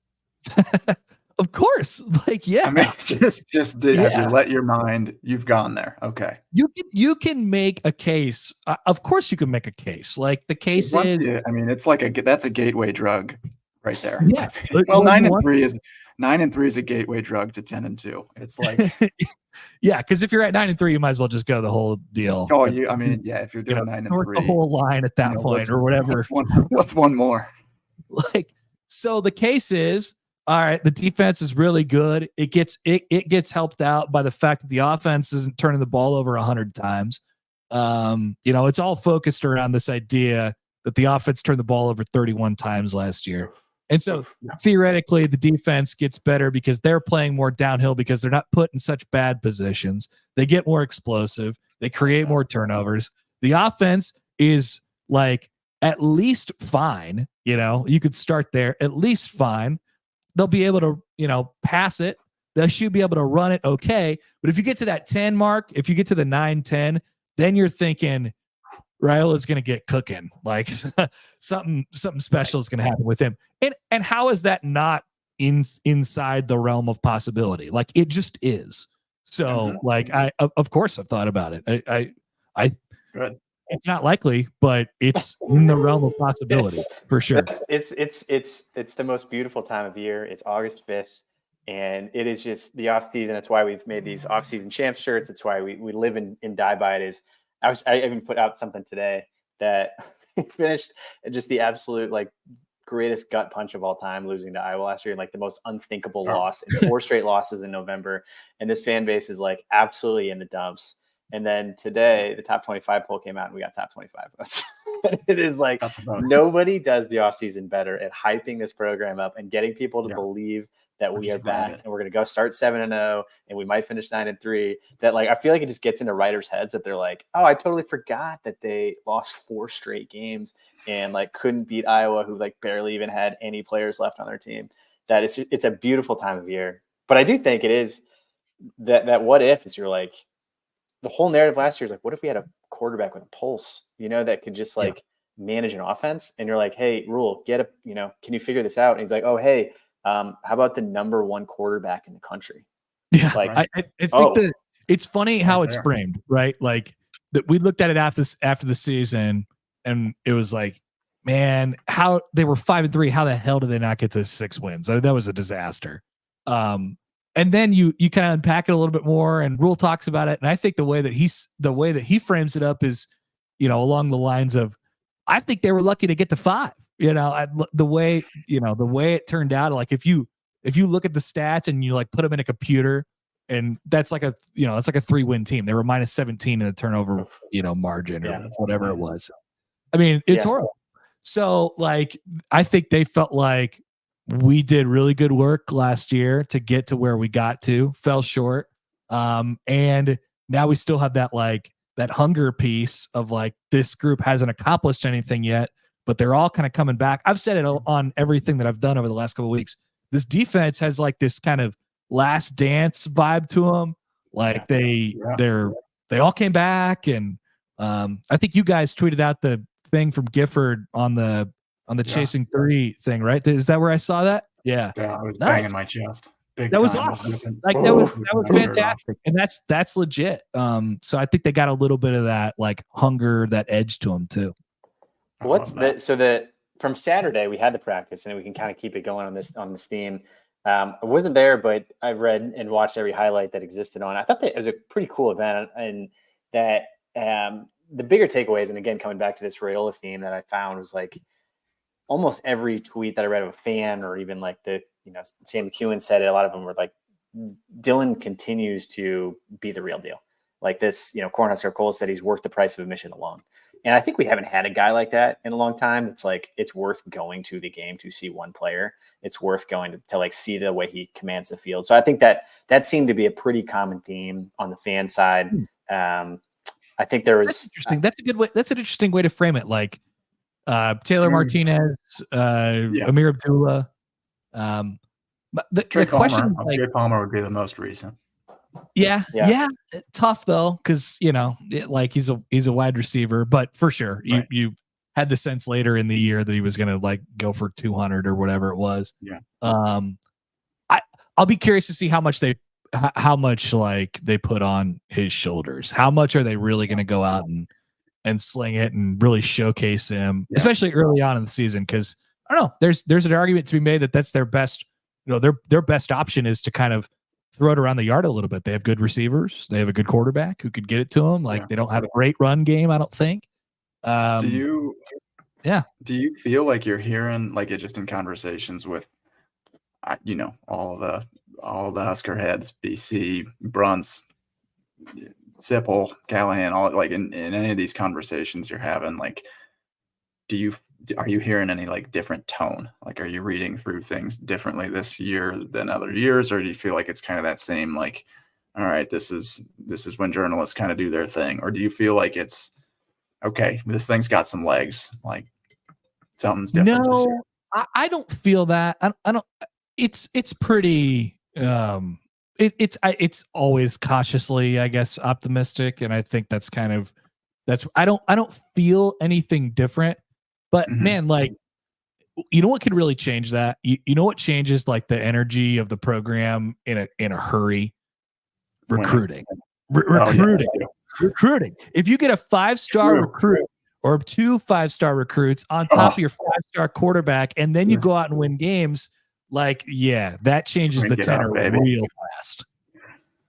Of course. Like, yeah. I mean, just have you let your mind, you've gone there. Okay. You can make a case. Of course you can make a case. Like the case is, it's like that's a gateway drug right there. Yeah. Well, 9-3 is a gateway drug to 10-2. It's like, yeah. Cause if you're at 9-3, you might as well just go the whole deal. Oh, if you're doing 9-3, the whole line at that point or whatever. What's one more? Like, so the case is, all right, the defense is really good. It gets helped out by the fact that the offense isn't turning the ball over 100 times. It's all focused around this idea that the offense turned the ball over 31 times last year. And so theoretically, the defense gets better because they're playing more downhill because they're not put in such bad positions. They get more explosive. They create more turnovers. The offense is like at least fine. You could start there, at least fine. They'll be able to, pass it. They should be able to run it okay. But if you get to that 10 mark, if you get to the 9-10, then you're thinking Raiola's going to get cooking. Like something special is going to happen with him. And how is that not inside the realm of possibility? Like it just is. So of course I've thought about it. I good. It's not likely, but it's in the realm of possibility for sure. It's the most beautiful time of year. It's August 5th, and it is just the off season. It's why we've made these off season champ shirts. It's why we live and die by it. I even put out something today that finished just the absolute like greatest gut punch of all time, losing to Iowa last year, and like the most unthinkable loss in 4 straight losses in November. And this fan base is like absolutely in the dumps. And then today, the top 25 poll came out and we got top 25 votes. It is like nobody does the offseason better at hyping this program up and getting people to believe that we are back and we're going to go start 7-0 and we might finish 9-3. That like, I feel like it just gets into writers' heads that they're like, oh, I totally forgot that they lost 4 straight games and like couldn't beat Iowa, who like barely even had any players left on their team. That it's a beautiful time of year. But I do think it is that what if is you're like, the whole narrative last year is like, what if we had a quarterback with a pulse, that could just like manage an offense? And you're like, hey, Rule, can you figure this out? And he's like, oh, hey, how about the number 1 quarterback in the country? Yeah. Like, I think It's funny It's how right it's there. framed, right? Like that we looked at it after the season, and it was like, man, how they were 5-3. How the hell did they not get to 6 wins? I mean, that was a disaster. And then you kind of unpack it a little bit more, and Rule talks about it. And I think the way that he frames it up is, along the lines of, I think they were lucky to get to 5. The way it turned out, like if you look at the stats and you like put them in a computer, and that's like it's like a 3-win team. They were minus 17 in the turnover, margin or whatever it was. I mean, it's horrible. So like, I think they felt like we did really good work last year to get to where we got to, fell short. And now we still have that hunger piece of like, this group hasn't accomplished anything yet, but they're all kind of coming back. I've said it on everything that I've done over the last couple of weeks. This defense has like this kind of last dance vibe to them. Like they all came back, and I think you guys tweeted out the thing from Gifford on the chasing 3 thing, right? Is that where I saw that? Yeah. I was banging my chest. Big that was time. awesome. Like that was fantastic, and that's legit. So I think they got a little bit of that like hunger, that edge to them too. From Saturday we had the practice, and we can kind of keep it going on this theme. I wasn't there, but I've read and watched every highlight that existed on. I thought that it was a pretty cool event, and that the bigger takeaways, and again coming back to this Raiola theme that I found, was like almost every tweet that I read of a fan, or even like Sam McEwen said it, a lot of them were like, Dylan continues to be the real deal. Like this, Cornhusker Cole said he's worth the price of admission alone. And I think we haven't had a guy like that in a long time. It's like, it's worth going to the game to see one player. It's worth going to like see the way he commands the field. So I think that seemed to be a pretty common theme on the fan side. I think there was that's interesting. That's a good way. That's an interesting way to frame it. Like Taylor Martinez, Amir Abdullah. But the question, Trey Palmer would be the most recent. Yeah. Tough though, because he's a wide receiver, but for sure, right. you had the sense later in the year that he was going to like go for 200 or whatever it was. Yeah. I'll be curious to see how much like they put on his shoulders. How much are they really going to go out and sling it and really showcase him, especially early on in the season? Because I don't know, there's an argument to be made that that's their best, their best option is to kind of throw it around the yard a little bit. They have good receivers. They have a good quarterback who could get it to them. They don't have a great run game, I don't think. Do you feel like you're hearing, like, it just in conversations with, all the Husker heads, BC, Brunts, Sipple, Callahan, all like in any of these conversations you're having, like, are you hearing any like different tone? Like, are you reading through things differently this year than other years? Or do you feel like it's kind of that same, like, all right, this is when journalists kind of do their thing? Or do you feel like it's, okay, this thing's got some legs, like something's different this year? I don't feel that. I don't, it's pretty, it's always cautiously, I guess, optimistic. And I think that's I don't feel anything different. But man, like, what could really change that? You know what changes like the energy of the program in a hurry? Recruiting. Recruiting. If you get a 5-star recruit or 2 5-star recruits on top of your 5-star quarterback, and then you go out and win games, like, that changes the tenor real fast.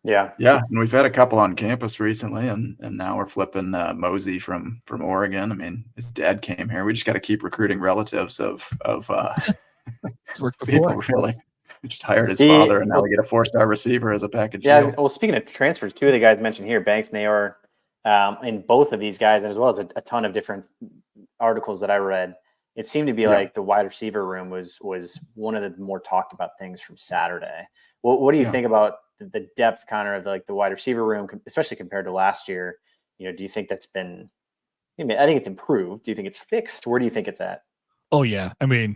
Yeah. And we've had a couple on campus recently, and now we're flipping Mosey from Oregon. I mean, his dad came here. We just got to keep recruiting relatives of it's worked people, before. really. We just hired his father, and now we get a 4-star receiver as a package deal. Well, speaking of transfers, 2 of the guys mentioned here, Banks, Nayor, and both of these guys, as well as a ton of different articles that I read, it seemed to be like the wide receiver room was one of the more talked about things from Saturday. What do you think about the depth, Connor, of like the wide receiver room, especially compared to last year? Do you think that's been? I think it's improved. Do you think it's fixed? Where do you think it's at? Oh yeah, I mean,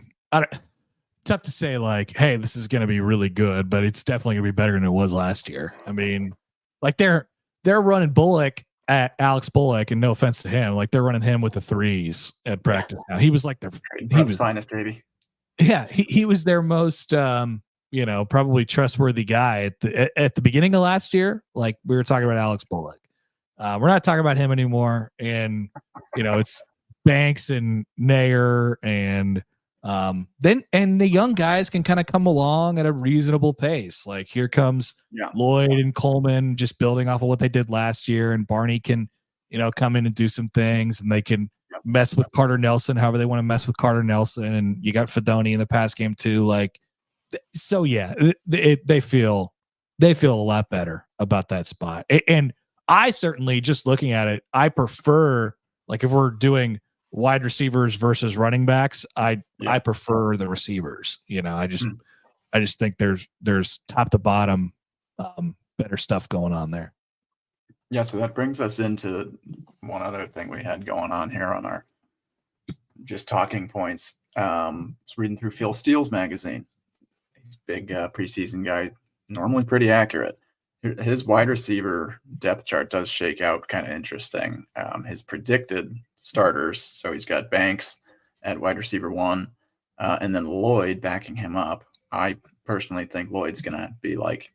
tough to say like, hey, this is going to be really good, but it's definitely going to be better than it was last year. I mean, like they're running Bullock at Alex Bullock, and no offense to him, like they're running him with the 3s at practice now. He was like he was finest baby. Yeah, he was their most probably trustworthy guy at the beginning of last year. Like we were talking about Alex Bullock. We're not talking about him anymore. And, it's Banks and Nair and then the young guys can kind of come along at a reasonable pace. Like here comes Lloyd and Coleman just building off of what they did last year, and Barney can, come in and do some things, and they can mess with Carter Nelson however they want to mess with Carter Nelson, and you got Fedoni in the pass game too. Like, so yeah, they feel a lot better about that spot. And I certainly, just looking at it, I prefer, like, if we're doing wide receivers versus running backs, I prefer the receivers. I just think there's top to bottom better stuff going on there. Yeah, so that brings us into one other thing we had going on here on our just talking points. I was reading through Phil Steele's magazine. He's a big preseason guy, normally pretty accurate. His wide receiver depth chart does shake out kind of interesting. His predicted starters, so he's got Banks at wide receiver 1, and then Lloyd backing him up. I personally think Lloyd's going to be like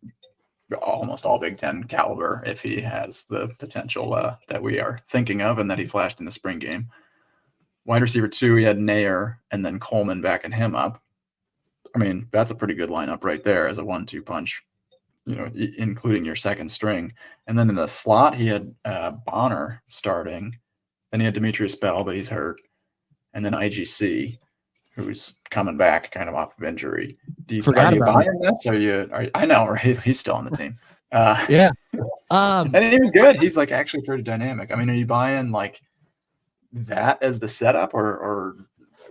almost all Big Ten caliber if he has the potential that we are thinking of and that he flashed in the spring game. Wide receiver 2, he had Nair and then Coleman backing him up. I mean, that's a pretty good lineup right there as a 1-2 punch, including your second string. And then in the slot, he had Bonner starting. Then he had Demetrius Bell, but he's hurt. And then IGC, who's coming back kind of off of injury. Are you buying this? I know, right? He's still on the team. Yeah. And he was good. He's like actually pretty dynamic. I mean, are you buying like that as the setup, or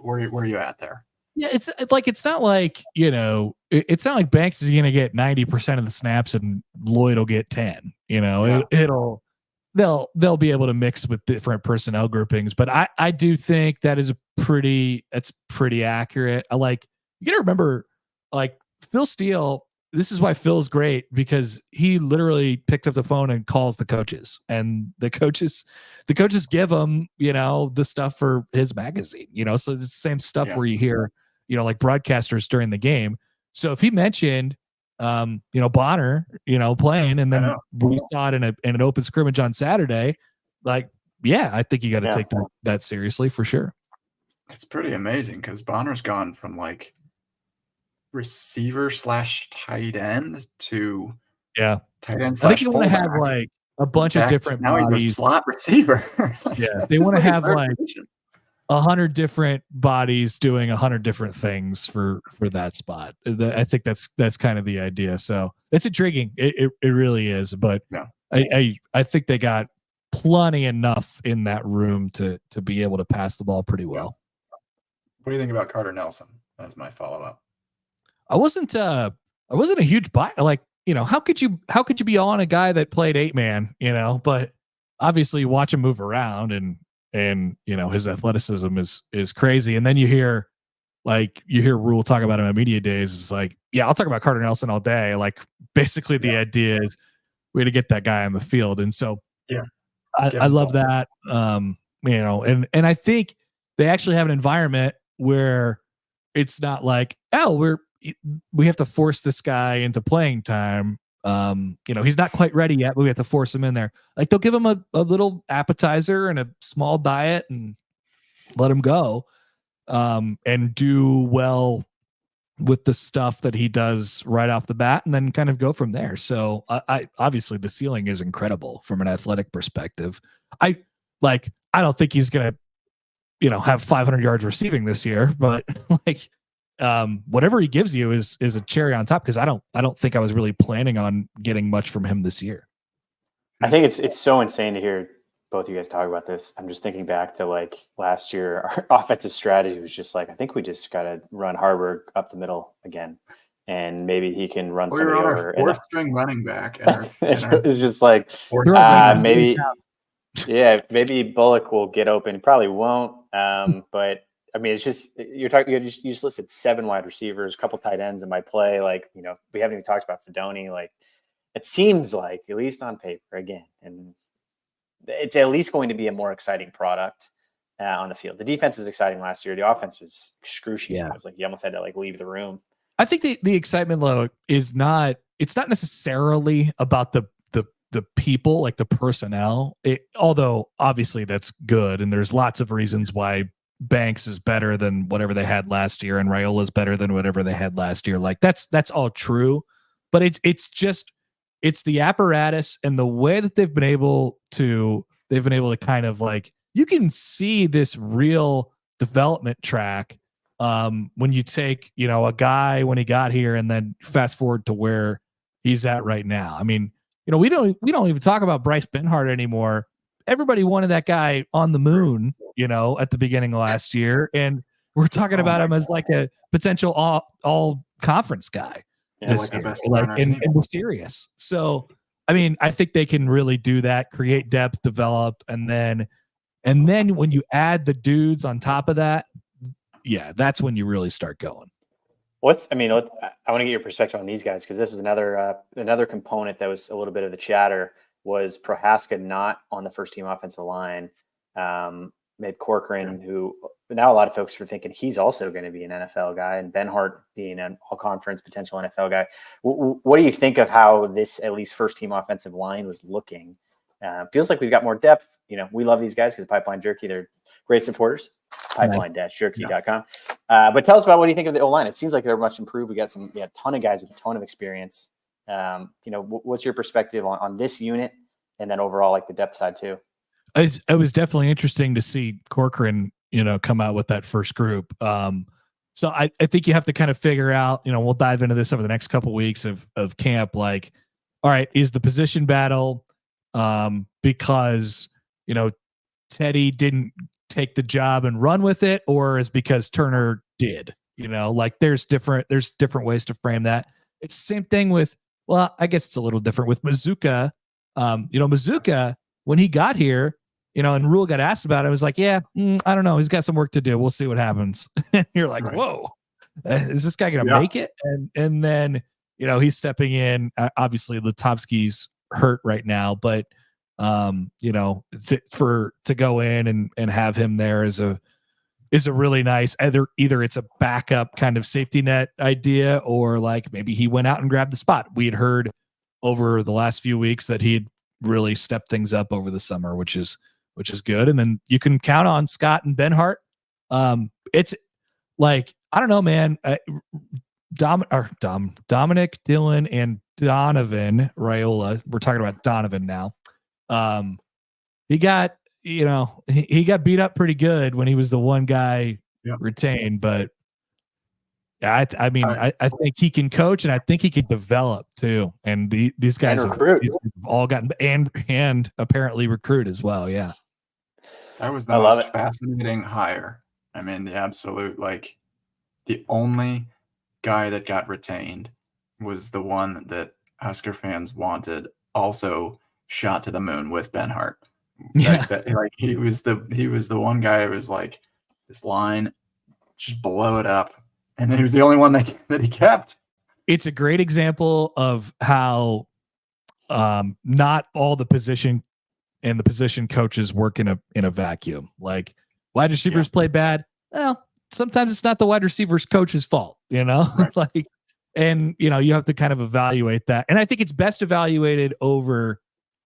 where are you at there? Yeah, it's not like, it's not like Banks is going to get 90% of the snaps and Lloyd will get 10. They'll be able to mix with different personnel groupings, but I do think that is pretty accurate. You got to remember, like, Phil Steele. This is why Phil's great, because he literally picks up the phone and calls the coaches, and the coaches give him, the stuff for his magazine, so it's the same stuff where you hear, like broadcasters during the game. So if he mentioned, Bonner, playing, and then we saw it in an open scrimmage on Saturday, like, yeah, I think you got to take that seriously for sure. It's pretty amazing because Bonner's gone from like receiver / tight end to tight end. I think you want to have like a bunch of different bodies. He's a slot receiver. They want to have like 100 different bodies doing 100 different things for that spot. I think that's kind of the idea. So it's intriguing. It really is. But I think they got plenty enough in that room to be able to pass the ball pretty well. What do you think about Carter Nelson? That's my follow-up. I wasn't a huge buy. Like, how could you be on a guy that played 8-man, but obviously you watch him move around and his athleticism is crazy. And then you hear Rule talk about him at media days. It's like, yeah, I'll talk about Carter Nelson all day. Like, basically the idea is we had to get that guy on the field. And so I love that. And I think they actually have an environment where it's not like, we have to force this guy into playing time. He's not quite ready yet, but we have to force him in there. Like, they'll give him a little appetizer and a small diet and let him go, and do well with the stuff that he does right off the bat, and then kind of go from there. So I obviously the ceiling is incredible from an athletic perspective. I don't think he's gonna, have 500 yards receiving this year, but like, whatever he gives you is a cherry on top, because I don't think I was really planning on getting much from him this year. I think it's so insane to hear both of you guys talk about this. I'm just thinking back to like last year, our offensive strategy was just like, I think we just got to run Harburg up the middle again, and maybe he can run somebody over. Fourth string running back. It's just like maybe, maybe Bullock will get open. He probably won't, but. I mean, it's just you just listed 7 wide receivers, a couple tight ends in my play. Like, we haven't even talked about Fedoni. Like, it seems like, at least on paper, again, and it's at least going to be a more exciting product on the field. The defense was exciting last year. The offense was excruciating. It was like you almost had to like leave the room I think the excitement load is not. It's not necessarily about the people, like the personnel. Although obviously that's good, and there's lots of reasons why Banks is better than whatever they had last year, and Raiola is better than whatever they had last year. Like that's all true, but it's just the apparatus and the way that they've been able to kind of like, you can see this real development track when you take, a guy when he got here and then fast forward to where he's at right now. I mean, we don't even talk about Bryce Benhart anymore. Everybody wanted that guy on the moon, at the beginning of last year, and we're talking about him as like a potential all conference guy this year. Like, and we're serious. So, I mean, I think they can really do that, create depth, develop, and then when you add the dudes on top of that, yeah, that's when you really start going. I want to get your perspective on these guys, because this was another component that was a little bit of the chatter, was Prohaska not on the first team offensive line. Made Corcoran, who now a lot of folks are thinking he's also going to be an NFL guy, and Benhart being an all-conference potential NFL guy. What do you think of how this at least first team offensive line was looking? Feels like we've got more depth. We love these guys because Pipeline Jerky, they're great supporters. Pipeline-jerky.com. But tell us about, what do you think of the O-line? It seems like they're much improved. We got a ton of guys with a ton of experience. What's your perspective on this unit, and then overall, like the depth side too? It was definitely interesting to see Corcoran, come out with that first group. So I think you have to kind of figure out, we'll dive into this over the next couple of weeks of camp. Like, all right, is the position battle because, Teddy didn't take the job and run with it, or is because Turner did? Like there's different ways to frame that. It's the same thing with, well, I guess it's a little different with Mazuka. Mazuka, when he got here, and Rule got asked about it, I was like, yeah, I don't know. He's got some work to do. We'll see what happens. You're like, right. Whoa, is this guy going to make it? And then, he's stepping in. Obviously, Lutovsky's hurt right now, but, to go in and have him there is a really nice, either it's a backup kind of safety net idea, or like maybe he went out and grabbed the spot. We had heard over the last few weeks that he'd really stepped things up over the summer, which is good. And then you can count on Scott and Benhart. It's like, I don't know, man. Dominic, Dylan, and Donovan Raiola. We're talking about Donovan now. He got beat up pretty good when he was the one guy retained, but I think he can coach, and I think he can develop too. And these guys have all gotten and apparently recruit as well. Yeah. That was the most fascinating hire. I mean, the absolute, like, the only guy that got retained was the one that Husker fans wanted, also shot to the moon with Benhart. Yeah. He was the one guy who was like, this line, just blow it up. And he was the only one that he kept. It's a great example of how not all the position and the position coaches work in a vacuum. Like, wide receivers play bad. Well, sometimes it's not the wide receivers coach's fault, right. Like, and you have to kind of evaluate that. And I think it's best evaluated over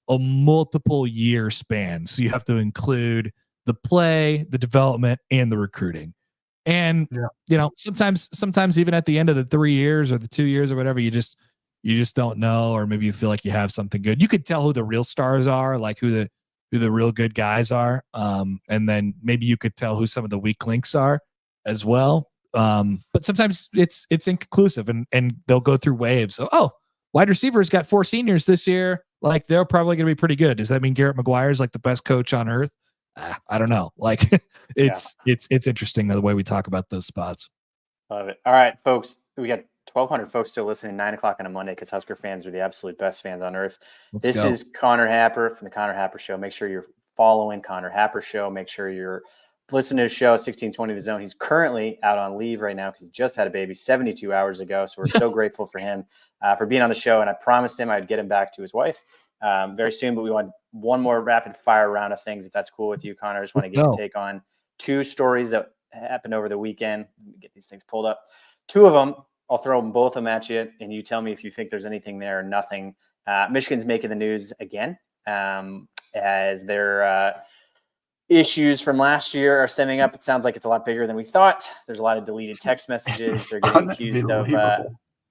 a multiple year span. So you have to include the play, the development, and the recruiting. And sometimes even at the end of the 3 years or the 2 years or whatever, you just don't know, or maybe you feel like you have something good. You could tell who the real stars are, like who the real good guys are. And then maybe you could tell who some of the weak links are as well. But sometimes it's inconclusive, and they'll go through waves. So, wide receivers got 4 seniors this year. Like, they're probably going to be pretty good. Does that mean Garrett McGuire is like the best coach on earth? I don't know. Like, it's interesting the way we talk about those spots. Love it. All right, folks, we got 1,200 folks still listening 9:00 on a Monday, because Husker fans are the absolute best fans on earth. This is Connor Happer from the Connor Happer Show. Make sure you're following Connor Happer Show. Make sure you're listening to his show, 1620 The Zone. He's currently out on leave right now because he just had a baby 72 hours ago. So we're so grateful for him for being on the show. And I promised him I'd get him back to his wife very soon. But we want one more rapid fire round of things, if that's cool with you, Connor. I just want to get your take on 2 stories that happened over the weekend. Let me get these things pulled up. 2 of them I'll throw them both at you, and you tell me if you think there's anything there or nothing. Michigan's making the news again as their issues from last year are stemming up. It sounds like it's a lot bigger than we thought. There's a lot of deleted text messages. They're getting accused of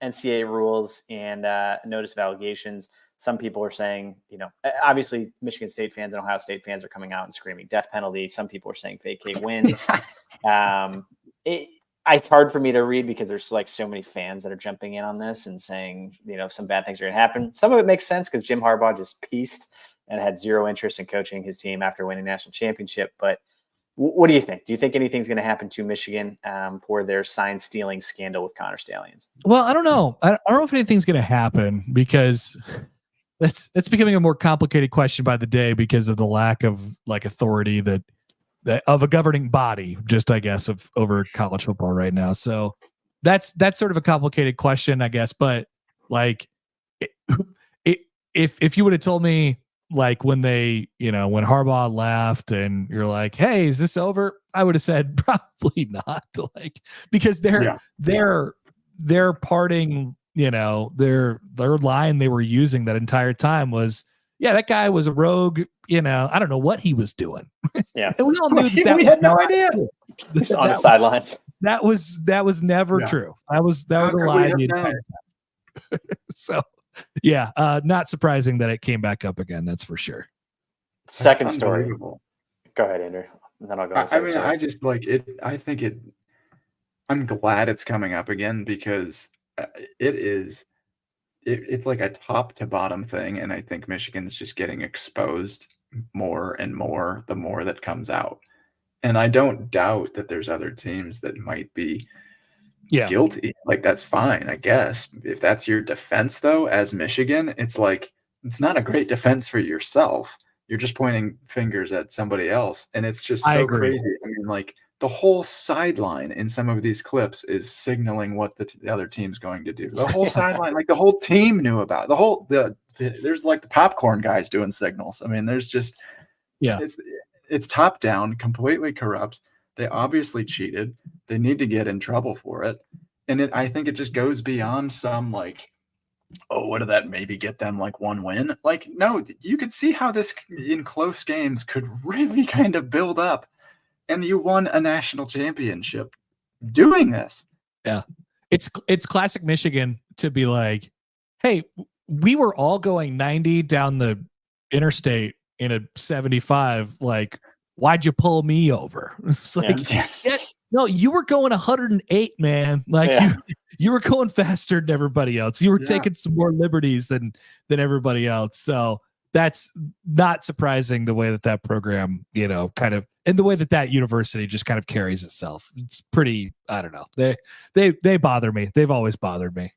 NCAA rules and notice of allegations. Some people are saying, obviously Michigan State fans and Ohio State fans are coming out and screaming death penalty. Some people are saying vacate wins. It's hard for me to read because there's like so many fans that are jumping in on this and saying, some bad things are going to happen. Some of it makes sense because Jim Harbaugh just pieced and had zero interest in coaching his team after winning national championship. But what do you think? Do you think anything's going to happen to Michigan for their sign stealing scandal with Connor Stallions? Well, I don't know. I don't know if anything's going to happen because it's becoming a more complicated question by the day because of the lack of like authority that of a governing body, just I guess, of over college football right now. So that's sort of a complicated question, I guess. But like, if you would have told me like when they, when Harbaugh left and you're like, hey, is this over? I would have said probably not. Like, because they're parting, their line they were using that entire time was, yeah, that guy was a rogue. I don't know what he was doing. Yeah, and we all knew that we had no idea. Just on the sidelines. That was never true. That was a lie the entire time. So, yeah, not surprising that it came back up again. That's for sure. Second story. Go ahead, Andrew. And then I'll go. I just like it. I think it. I'm glad it's coming up again because it is. It's like a top to bottom thing, and I think Michigan's just getting exposed more and more the more that comes out. And I don't doubt that there's other teams that might be guilty. Like, that's fine, I guess. If that's your defense, though, as Michigan, it's like it's not a great defense for yourself. You're just pointing fingers at somebody else, and it's just so crazy. I mean, like, the whole sideline in some of these clips is signaling what the other team's going to do. The whole sideline, like the whole team knew about it. There's like the popcorn guys doing signals. I mean, there's just, it's top down, completely corrupt. They obviously cheated. They need to get in trouble for it. And I think it just goes beyond some like, oh, what did that maybe get them like one win? Like, no, you could see how this in close games could really kind of build up. And you won a national championship doing this. Yeah. It's classic Michigan to be like, hey, we were all going 90 down the interstate in a 75. Like, why'd you pull me over? It's like, no, you were going 108, man. Like you were going faster than everybody else. You were taking some more liberties than everybody else. So that's not surprising the way that program, kind of, and the way that university just kind of carries itself. It's pretty, I don't know. They bother me. They've always bothered me.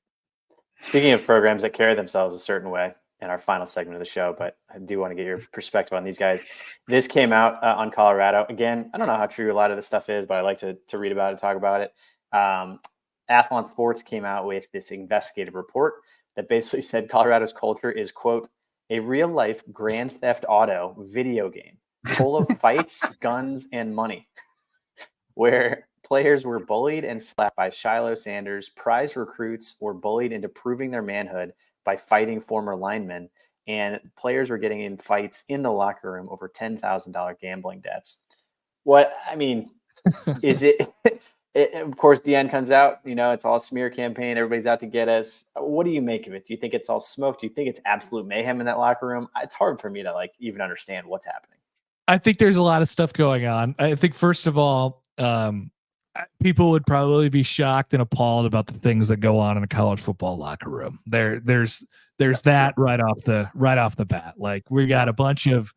Speaking of programs that carry themselves a certain way in our final segment of the show, but I do want to get your perspective on these guys. This came out on Colorado. Again, I don't know how true a lot of this stuff is, but I like to read about it, talk about it. Athlon Sports came out with this investigative report that basically said Colorado's culture is, quote, a real-life Grand Theft Auto video game full of fights, guns, and money, where players were bullied and slapped by Shiloh Sanders, prize recruits were bullied into proving their manhood by fighting former linemen, and players were getting in fights in the locker room over $10,000 gambling debts. Is it of course, the end comes out, it's all a smear campaign. Everybody's out to get us. What do you make of it? Do you think it's all smoke? Do you think it's absolute mayhem in that locker room? It's hard for me to even understand what's happening. I think there's a lot of stuff going on. I think, first of all, people would probably be shocked and appalled about the things that go on in a college football locker room. There's that right off the bat. Like, we got a bunch of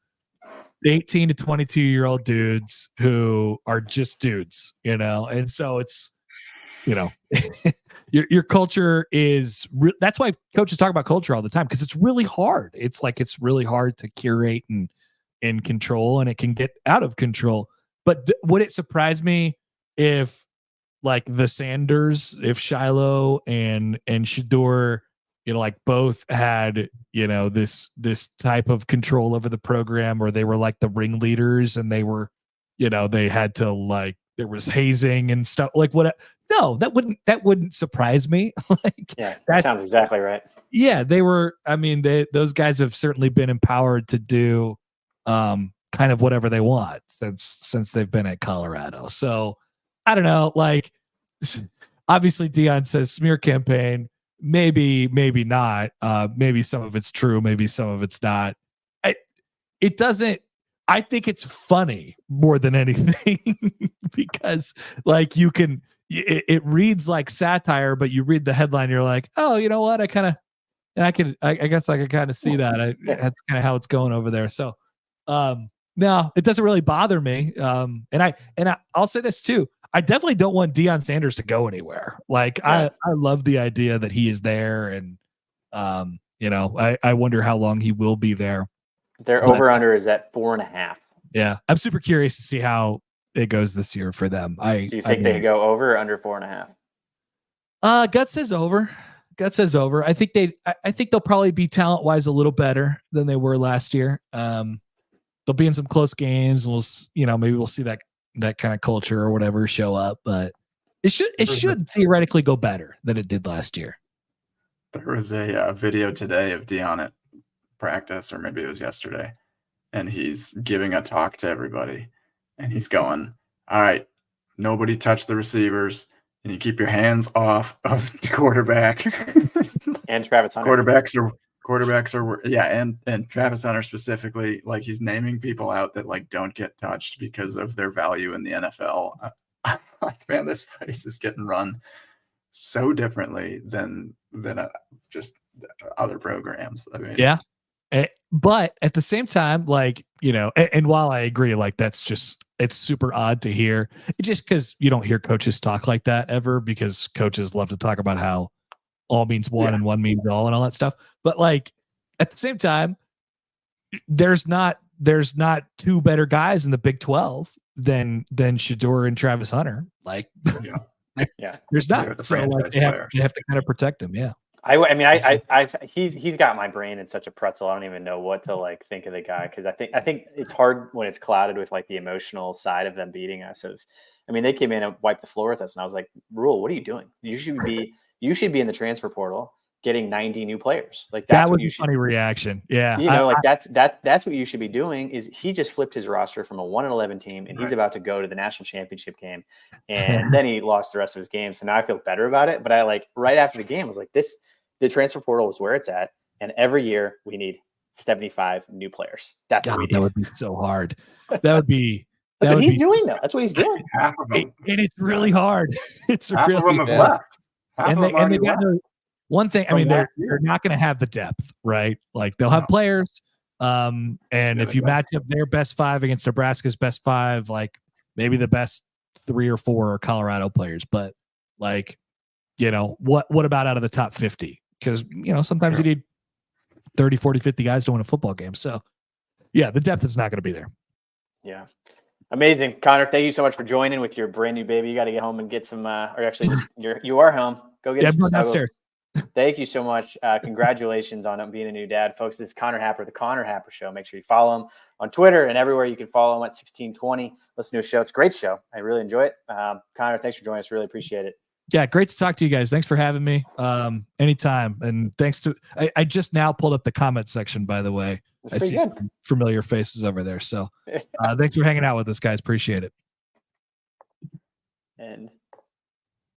18 to 22-year-old dudes who are just dudes, and so it's, your culture is that's why coaches talk about culture all the time, because it's really hard. It's really hard to curate and control, and it can get out of control. But would it surprise me if the Sanders, if Shiloh and Shador, both had, this type of control over the program, or they were like the ringleaders and they were, they had to there was hazing and stuff. Like what? No, that wouldn't surprise me. Like Yeah, that sounds exactly right. Yeah, they were. I mean, those guys have certainly been empowered to do kind of whatever they want since they've been at Colorado. So I don't know. Like, obviously, Deion says smear campaign. Maybe not. Maybe some of it's true. Maybe some of it's not. It doesn't. I think it's funny more than anything because, like, you can. It reads like satire, but you read the headline, you're like, oh, you know what? I guess I could kind of see that. That's kind of how it's going over there. So, no, it doesn't really bother me. And I'll say this too. I definitely don't want Deion Sanders to go anywhere. Like I love the idea that he is there, and I wonder how long he will be there. Their over under is at 4.5. Yeah, I'm super curious to see how it goes this year for them. Do you think they could go over or under 4.5? Gut says over. I think they'll probably be talent wise a little better than they were last year. They'll be in some close games, and maybe we'll see that kind of culture or whatever show up. But it should theoretically go better than it did last year. There was a video today of Deion at practice, or maybe it was yesterday, and he's giving a talk to everybody, and he's going, "All right, nobody touch the receivers, and you keep your hands off of the quarterback." And Travis Hunter. Quarterbacks are and Travis Hunter specifically, like, he's naming people out that like don't get touched because of their value in the NFL. I'm like, man, this place is getting run so differently than just other programs. I mean, yeah. But at the same time, like, and while I agree, like, it's super odd to hear, just because you don't hear coaches talk like that ever, because coaches love to talk about how all means one and one means all and all that stuff. But like, at the same time, there's not two better guys in the Big 12 than Shedeur and Travis Hunter. Like, there's not. So like, they have to kind of protect him. Yeah. He's got my brain in such a pretzel. I don't even know what to like think of the guy, because I think it's hard when it's clouded with like the emotional side of them beating us. They came in and wiped the floor with us, and I was like, Rule, what are you doing? You should be in the transfer portal getting 90 new players. Like, that's what you should. Funny reaction. Yeah, that's what you should be doing. Is he just flipped his roster from a 1-11 team, and he's about to go to the national championship game, and then he lost the rest of his games. So now I feel better about it. But I right after the game, I was like, the transfer portal is where it's at, and every year we need 75 new players. That's what we need. That would be so hard. That's what he's doing, though. That's what he's doing. Half of them, and it's really hard. It's half really of them have left. And they got one thing. I mean, they're not going to have the depth, right? Like, they'll have players. And if you match up their best 5 against Nebraska's best 5, like, maybe the best 3 or 4 are Colorado players. But like, what about out of the top 50? Because, sometimes you need 30, 40, 50 guys to win a football game. So, yeah, the depth is not going to be there. Yeah. Amazing. Connor, thank you so much for joining with your brand new baby. You got to get home and get some, or actually just, you are home. Go get some snuggles. Thank you so much. Congratulations on being a new dad. Folks, this is Connor Happer, the Connor Happer Show. Make sure you follow him on Twitter and everywhere you can follow him at 1620. Listen to his show. It's a great show. I really enjoy it. Connor, thanks for joining us. Really appreciate it. Yeah, great to talk to you guys. Thanks for having me. Anytime. And thanks to I just now pulled up the comment section, by the way. I see some familiar faces over there. So thanks for hanging out with us, guys. Appreciate it. And